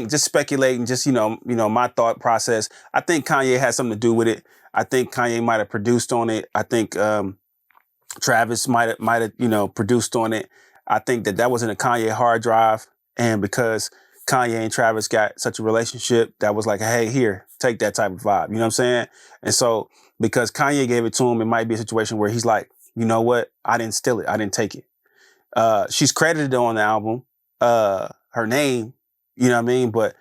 just speculating, just, you know, my thought process. I think Kanye had something to do with it. I think Kanye might have produced on it. I think Travis might have, you know, produced on it. I think that wasn't a Kanye hard drive. And because Kanye and Travis got such a relationship, that was like, hey, here, take that type of vibe. You know what I'm saying? And so because Kanye gave it to him, it might be a situation where he's like, you know what? I didn't steal it. I didn't take it. She's credited on the album, her name, you know what I mean? But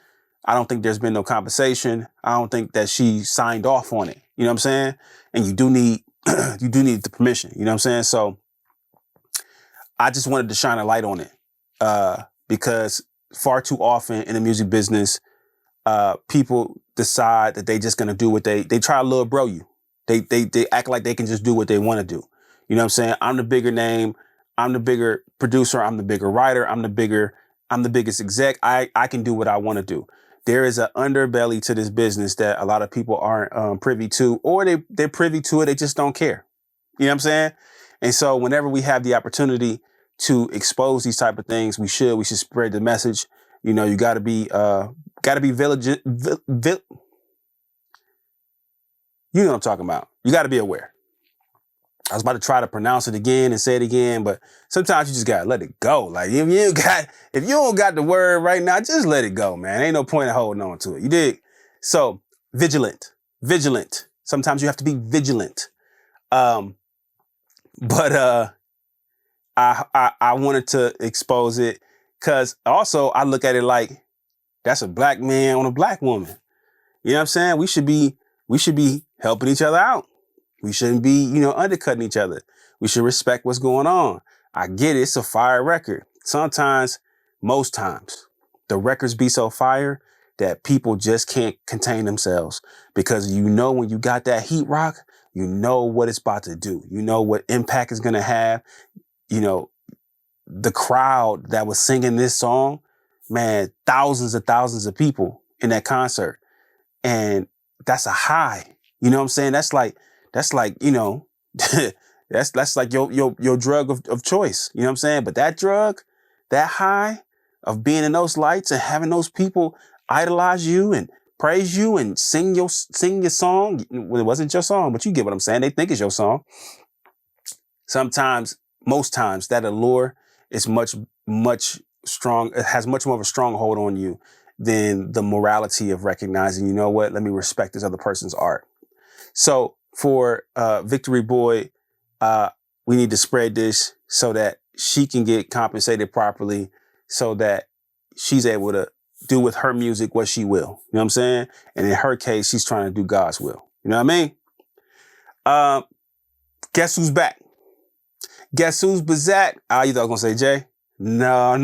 I don't think there's been no compensation. I don't think that she signed off on it. You know what I'm saying? And you do need the permission. You know what I'm saying? So I just wanted to shine a light on it because far too often in the music business, people decide that they just gonna do what they try to little bro you. They act like they can just do what they want to do. You know what I'm saying? I'm the bigger name. I'm the bigger producer. I'm the bigger writer. I'm the biggest exec. I can do what I want to do. There is an underbelly to this business that a lot of people aren't privy to, or they're privy to it. They just don't care. You know what I'm saying? And so whenever we have the opportunity to expose these type of things, we should spread the message. You know, you got to be vigilant. You know what I'm talking about. You got to be aware. I was about to try to pronounce it again and say it again, but sometimes you just got to let it go. Like, if you don't got the word right now, just let it go, man. Ain't no point in holding on to it. You dig? So, vigilant. Sometimes you have to be vigilant. But I wanted to expose it because also I look at it like that's a black man on a black woman. You know what I'm saying? We should be helping each other out. We shouldn't be, undercutting each other. We should respect what's going on. I get it. It's a fire record. Sometimes, most times, the records be so fire that people just can't contain themselves because when you got that heat rock, you know what it's about to do. You know what impact it's going to have. The crowd that was singing this song, man, thousands of people in that concert. And that's a high. You know what I'm saying? That's like, that's like your drug of choice. You know what I'm saying? But that drug, that high of being in those lights and having those people idolize you and praise you and sing your song. Well, it wasn't your song, but you get what I'm saying. They think it's your song. Sometimes most times that allure is much strong. It has much more of a stronghold on you than the morality of recognizing, you know what, let me respect this other person's art. So for Victory Boy, we need to spread this so that she can get compensated properly, so that she's able to do with her music what she will. You know what I'm saying? And in her case, she's trying to do God's will. You know what I mean? Guess who's back? Guess who's back? You thought I was going to say Jay? No.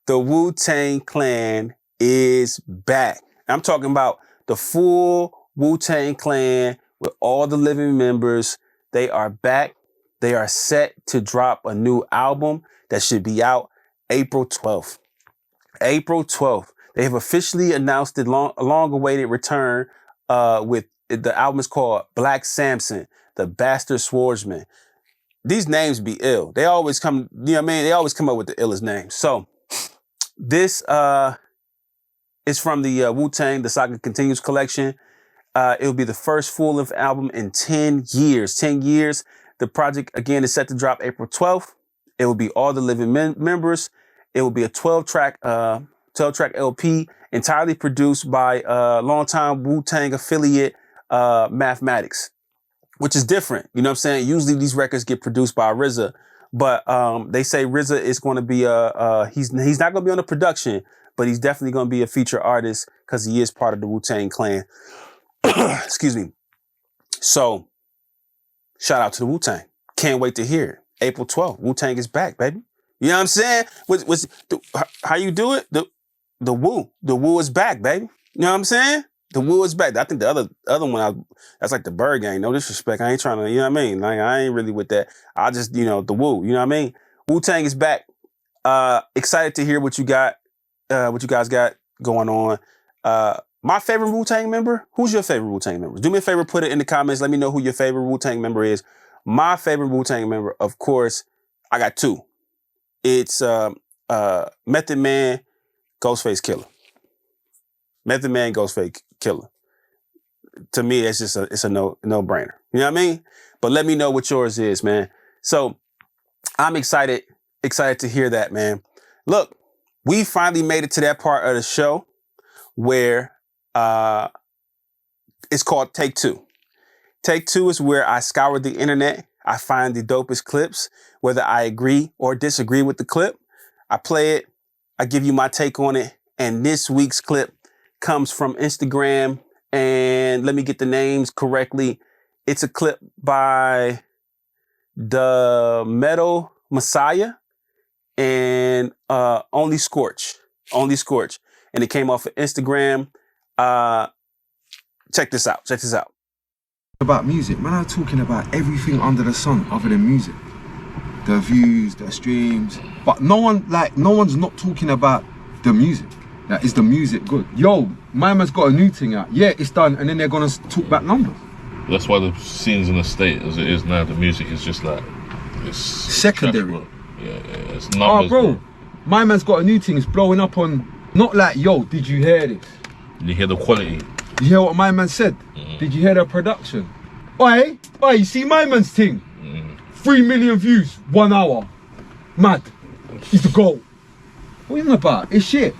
The Wu-Tang Clan is back. I'm talking about the full Wu-Tang Clan with all the living members. They are back. They are set to drop a new album that should be out April 12th. April 12th. They have officially announced the long-awaited return with the album is called Black Samson, the Bastard Swordsman. These names be ill. They always come, you know what I mean? They always come up with the illest names. So this is from the Wu-Tang, the Saga Continues collection. It will be the first full-length album in 10 years. 10 years. The project, again, is set to drop April 12th. It will be all the living members. It will be a 12-track LP, entirely produced by longtime Wu-Tang affiliate Mathematics, which is different. You know what I'm saying? Usually these records get produced by RZA, but they say RZA is going to be he's not going to be on the production, but he's definitely going to be a feature artist because he is part of the Wu-Tang Clan. Excuse me. So, shout out to the Wu-Tang. Can't wait to hear it. April 12th. Wu-Tang is back, baby. You know what I'm saying? How you do it? The Wu is back, baby. You know what I'm saying? The Wu is back. I think the other one, that's like the Bird Gang. No disrespect. I ain't trying to, you know what I mean? Like, I ain't really with that. I just, the Wu, you know what I mean? Wu-Tang is back. Excited to hear what you guys got going on. My favorite Wu-Tang member? Who's your favorite Wu-Tang member? Do me a favor, put it in the comments. Let me know who your favorite Wu-Tang member is. My favorite Wu-Tang member, of course, I got two. It's Method Man, Ghostface Killer. Method Man, Ghostface Killer. To me, it's just a no-brainer. You know what I mean? But let me know what yours is, man. So I'm excited to hear that, man. Look, we finally made it to that part of the show where it's called Take Two. Take Two is where I scour the internet. I find the dopest clips, whether I agree or disagree with the clip. I play it. I give you my take on it. And this week's clip comes from Instagram. And let me get the names correctly. It's a clip by the Metal Messiah and Only Scorch. And it came off of Instagram. Check this out. About music, man, I'm talking about everything under the sun other than music. The views, the streams, but no one's not talking about the music. Like, is the music good? Yo, my man's got a new thing out. Yeah, it's done, and then they're gonna talk about numbers. That's why the scene's in the state as it is now. The music is just like it's secondary. Yeah, it's numbers. Oh, bro, my man's got a new thing. It's blowing up on. Not like, yo, did you hear this? You hear the quality. You hear what my man said? Did you hear the production? Oi, you see my man's thing? 3 million views, 1 hour. Mad. He's the goal. What are you on about? It's shit.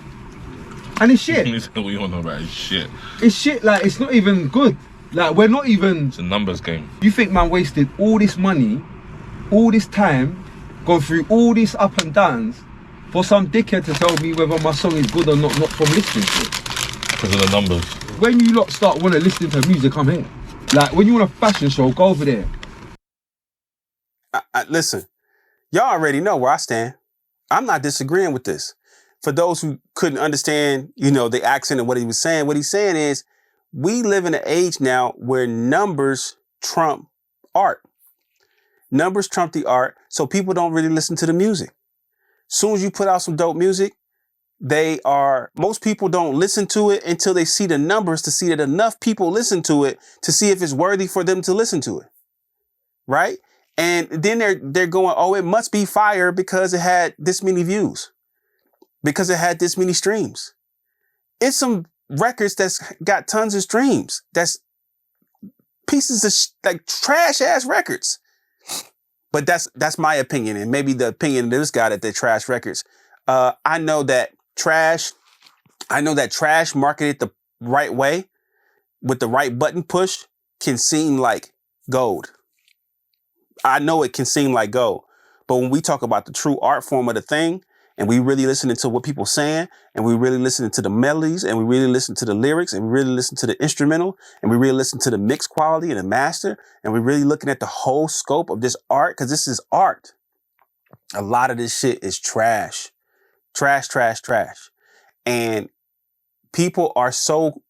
And it's shit. What you on about? It's shit. It's shit, like, it's not even good. Like, we're not even... It's a numbers game. You think man wasted all this money, all this time, gone through all these up and downs, for some dickhead to tell me whether my song is good or not from listening to it? Because of the numbers. When you lot start want to listen to music, I'm here. Like, when you want a fashion show, go over there. Listen, y'all already know where I stand. I'm not disagreeing with this. For those who couldn't understand, the accent and what he's saying is, we live in an age now where numbers trump art. Numbers trump the art, so people don't really listen to the music. Soon as you put out some dope music, most people don't listen to it until they see the numbers to see that enough people listen to it to see if it's worthy for them to listen to it. Right? And then they're going, oh, it must be fire because it had this many views, because it had this many streams. It's some records that's got tons of streams. That's pieces of like trash ass records. but that's my opinion, and maybe the opinion of this guy that they trash records. I know that trash marketed the right way with the right button push can seem like gold. I know it can seem like gold, but when we talk about the true art form of the thing, and we really listening to what people saying, and we really listening to the melodies, and we really listen to the lyrics, and we really listen to the instrumental, and we really listen to the mix quality and the master, and we're really looking at the whole scope of this art, because this is art. A lot of this shit is trash. Trash, trash, trash. And people are so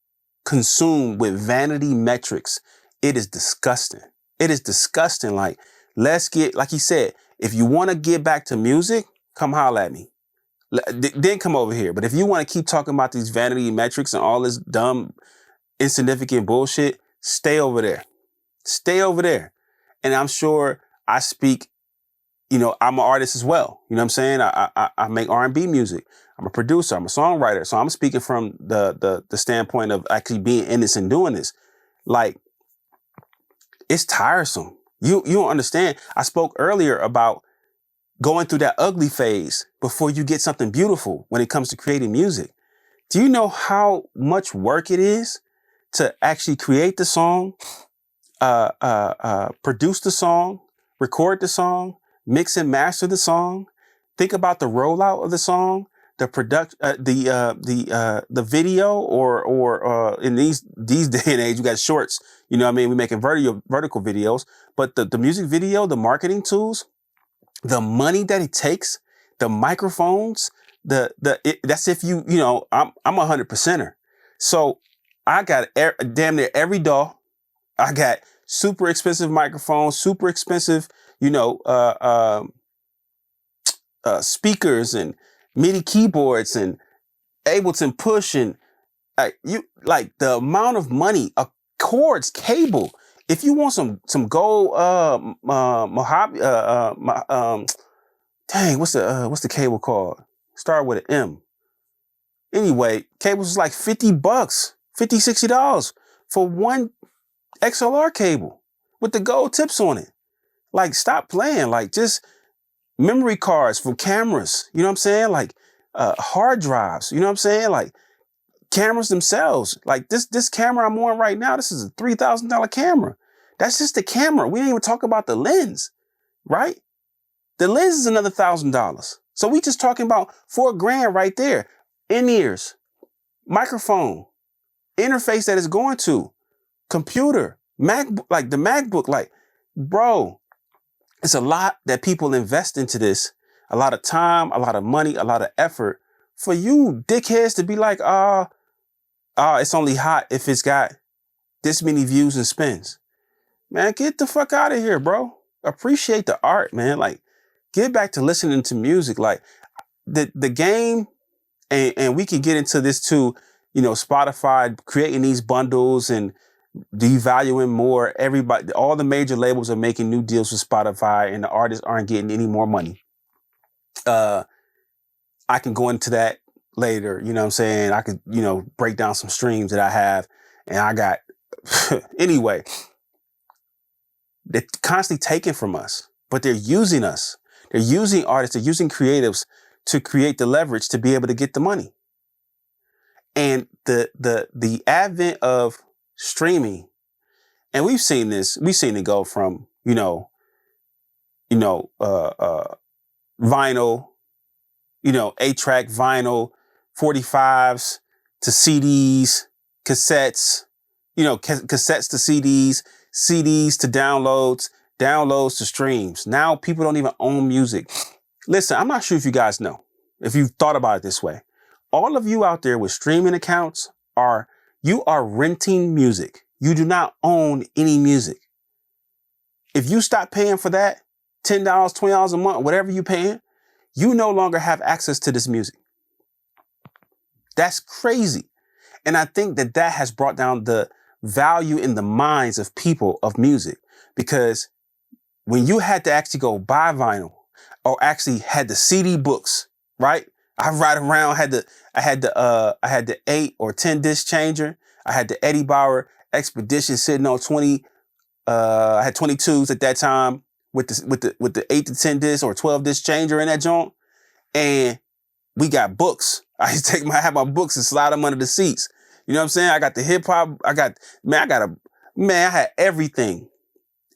consumed with vanity metrics. It is disgusting. It is disgusting. Like, let's get, like he said, if you want to get back to music, come holler at me. Then come over here. But if you want to keep talking about these vanity metrics and all this dumb, insignificant bullshit, stay over there. Stay over there. And I'm sure I speak, I'm an artist as well. You know what I'm saying? I make R&B music. I'm a producer. I'm a songwriter. So I'm speaking from the standpoint of actually being in this and doing this. Like, it's tiresome. You don't understand. I spoke earlier about going through that ugly phase before you get something beautiful when it comes to creating music. Do you know how much work it is to actually create the song, produce the song, record the song, mix and master the song, think about the rollout of the song, the the video, or in these day and age, you got shorts. You know what I mean? We're making vertical videos, but the music video, the marketing tools, the money that it takes, the microphones, that's if I'm a 100%er. So I got damn near every DAW. I got super expensive microphones, super expensive, speakers and MIDI keyboards and Ableton Push, and the amount of money, cords, cable. If you want some gold Mojave, what's the cable called? Start with an M. Anyway, cables is like $50, $60 for one XLR cable with the gold tips on it. Like, stop playing. Like, just memory cards from cameras. You know what I'm saying? Like, hard drives. You know what I'm saying? Like, cameras themselves. Like, this camera I'm on right now, this is a $3,000 camera. That's just the camera. We didn't even talk about the lens, right? The lens is another $1,000. So we just talking about $4,000 right there. In-ears, microphone, interface that it's going to, computer, MacBook, like the MacBook. Like, bro, it's a lot that people invest into this. A lot of time, a lot of money, a lot of effort for you dickheads to be like, it's only hot if it's got this many views and spins. Man, get the fuck out of here, bro. Appreciate the art, man. Like, get back to listening to music. Like, the game, and we can get into this too, Spotify creating these bundles and devaluing more. Everybody, all the major labels are making new deals with Spotify, and the artists aren't getting any more money. I can go into that later. You know what I'm saying? I could, break down some streams that I have, and I got, anyway, they're constantly taking from us, but they're using us. They're using artists, they're using creatives to create the leverage to be able to get the money. And the advent of streaming, and we've seen it go from, vinyl, 8-track vinyl, 45s to CDs, cassettes, cassettes to CDs, CDs to downloads, downloads to streams. Now people don't even own music. Listen, I'm not sure if you guys know, if you've thought about it this way. All of you out there with streaming accounts you are renting music. You do not own any music. If you stop paying for that, $10, $20 a month, whatever you're paying, you no longer have access to this music. That's crazy. And I think that has brought down the value in the minds of people of music, because when you had to actually go buy vinyl, or actually had the CD books, right? I ride around, I had the 8 or 10 disc changer. I had the Eddie Bauer Expedition sitting on 20. I had 22s at that time, with the 8 to 10 disc or 12 disc changer in that joint. And we got books. I used to have my books and slide them under the seats. You know what I'm saying? I got the hip hop. I had everything.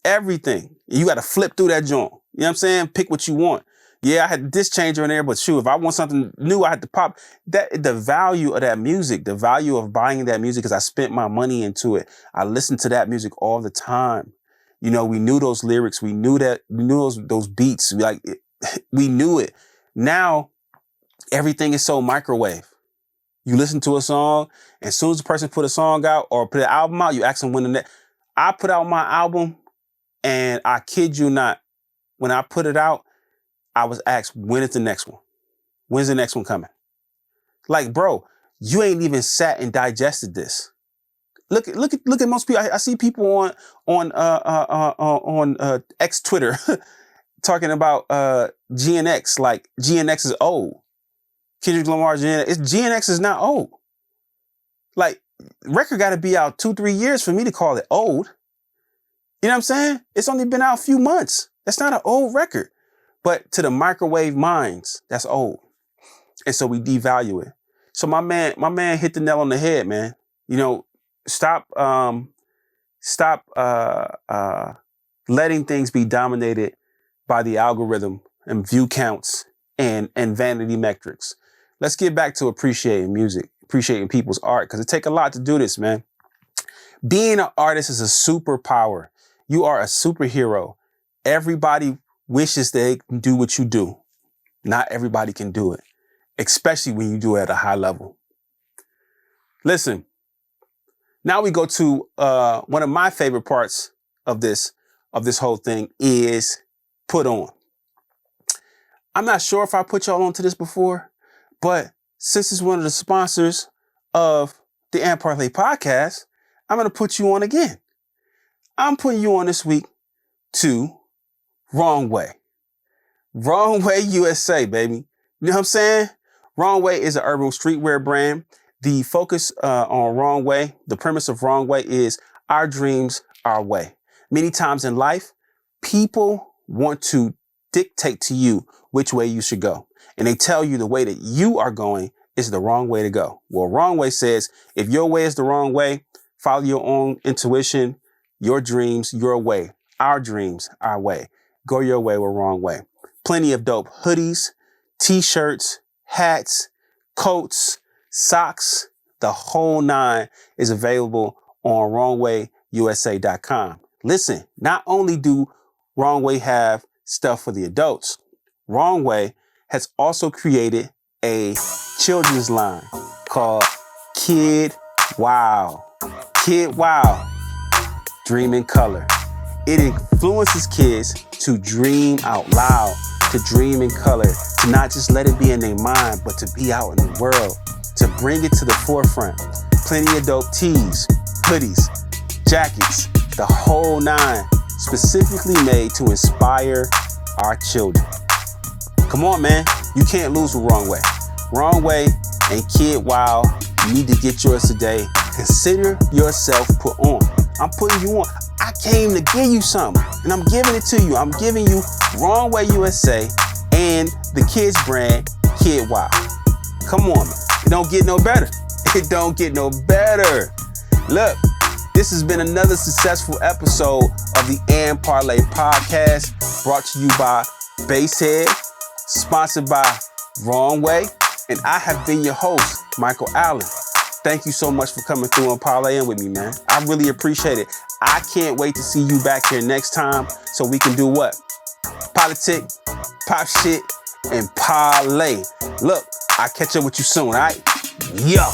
Everything. You got to flip through that joint. You know what I'm saying? Pick what you want. Yeah, I had the disc changer in there, but shoot, if I want something new, I had to pop that. The value of that music, the value of buying that music, because I spent my money into it. I listened to that music all the time. You know, we knew those lyrics. We knew those beats. We knew it. Now, everything is so microwave. You listen to a song, and as soon as the person put a song out or put an album out, you ask them when the next. I put out my album, and I kid you not, when I put it out, I was asked, when is the next one? When's the next one coming? Like, bro, you ain't even sat and digested this. Look at most people. I see people on X Twitter talking about GNX, like GNX is old. Kendrick Lamar, GNX is not old. Like, record got to be out 2-3 years for me to call it old. You know what I'm saying? It's only been out a few months. That's not an old record. But to the microwave minds, that's old. And so we devalue it. So my man hit the nail on the head, man. You know, stop letting things be dominated by the algorithm and view counts and vanity metrics. Let's get back to appreciating music, appreciating people's art, because it takes a lot to do this, man. Being an artist is a superpower. You are a superhero. Everybody wishes they can do what you do. Not everybody can do it, especially when you do it at a high level. Listen, now we go to one of my favorite parts of this whole thing is put on. I'm not sure if I put y'all onto this before, but since it's one of the sponsors of the AndParlay Podcast, I'm going to put you on again. I'm putting you on this week to Wrong Way. Wrong Way USA, baby. You know what I'm saying? Wrong Way is an urban streetwear brand. The focus on Wrong Way, the premise of Wrong Way is our dreams, our way. Many times in life, people want to dictate to you which way you should go. And they tell you the way that you are going is the wrong way to go. Well, Wrong Way says, if your way is the wrong way, follow your own intuition, your dreams, your way. Our dreams, our way. Go your way with Wrong Way. Plenty of dope hoodies, t-shirts, hats, coats, socks. The whole nine is available on wrongwayusa.com. Listen, not only do Wrong Way have stuff for the adults, Wrong Way has also created a children's line called Kid Wow. Kid Wow, Dream in Color. It influences kids to dream out loud, to dream in color, to not just let it be in their mind, but to be out in the world, to bring it to the forefront. Plenty of dope tees, hoodies, jackets, the whole nine, specifically made to inspire our children. Come on, man. You can't lose with Wrong Way. Wrong Way and Kid Wow, you need to get yours today. Consider yourself put on. I'm putting you on. I came to give you something, and I'm giving it to you. I'm giving you Wrong Way USA and the kids brand, Kid Wow. Come on, man. It don't get no better. It don't get no better. Look, this has been another successful episode of the AndParlay Podcast, brought to you by Basshead, sponsored by Wrong Way, and I have been your host, Michael Alln. Thank you so much for coming through and parlaying with me, man. I really appreciate it. I can't wait to see you back here next time so we can do what? Politic, pop shit, and parlay. Look, I'll catch up with you soon, all right? Yo.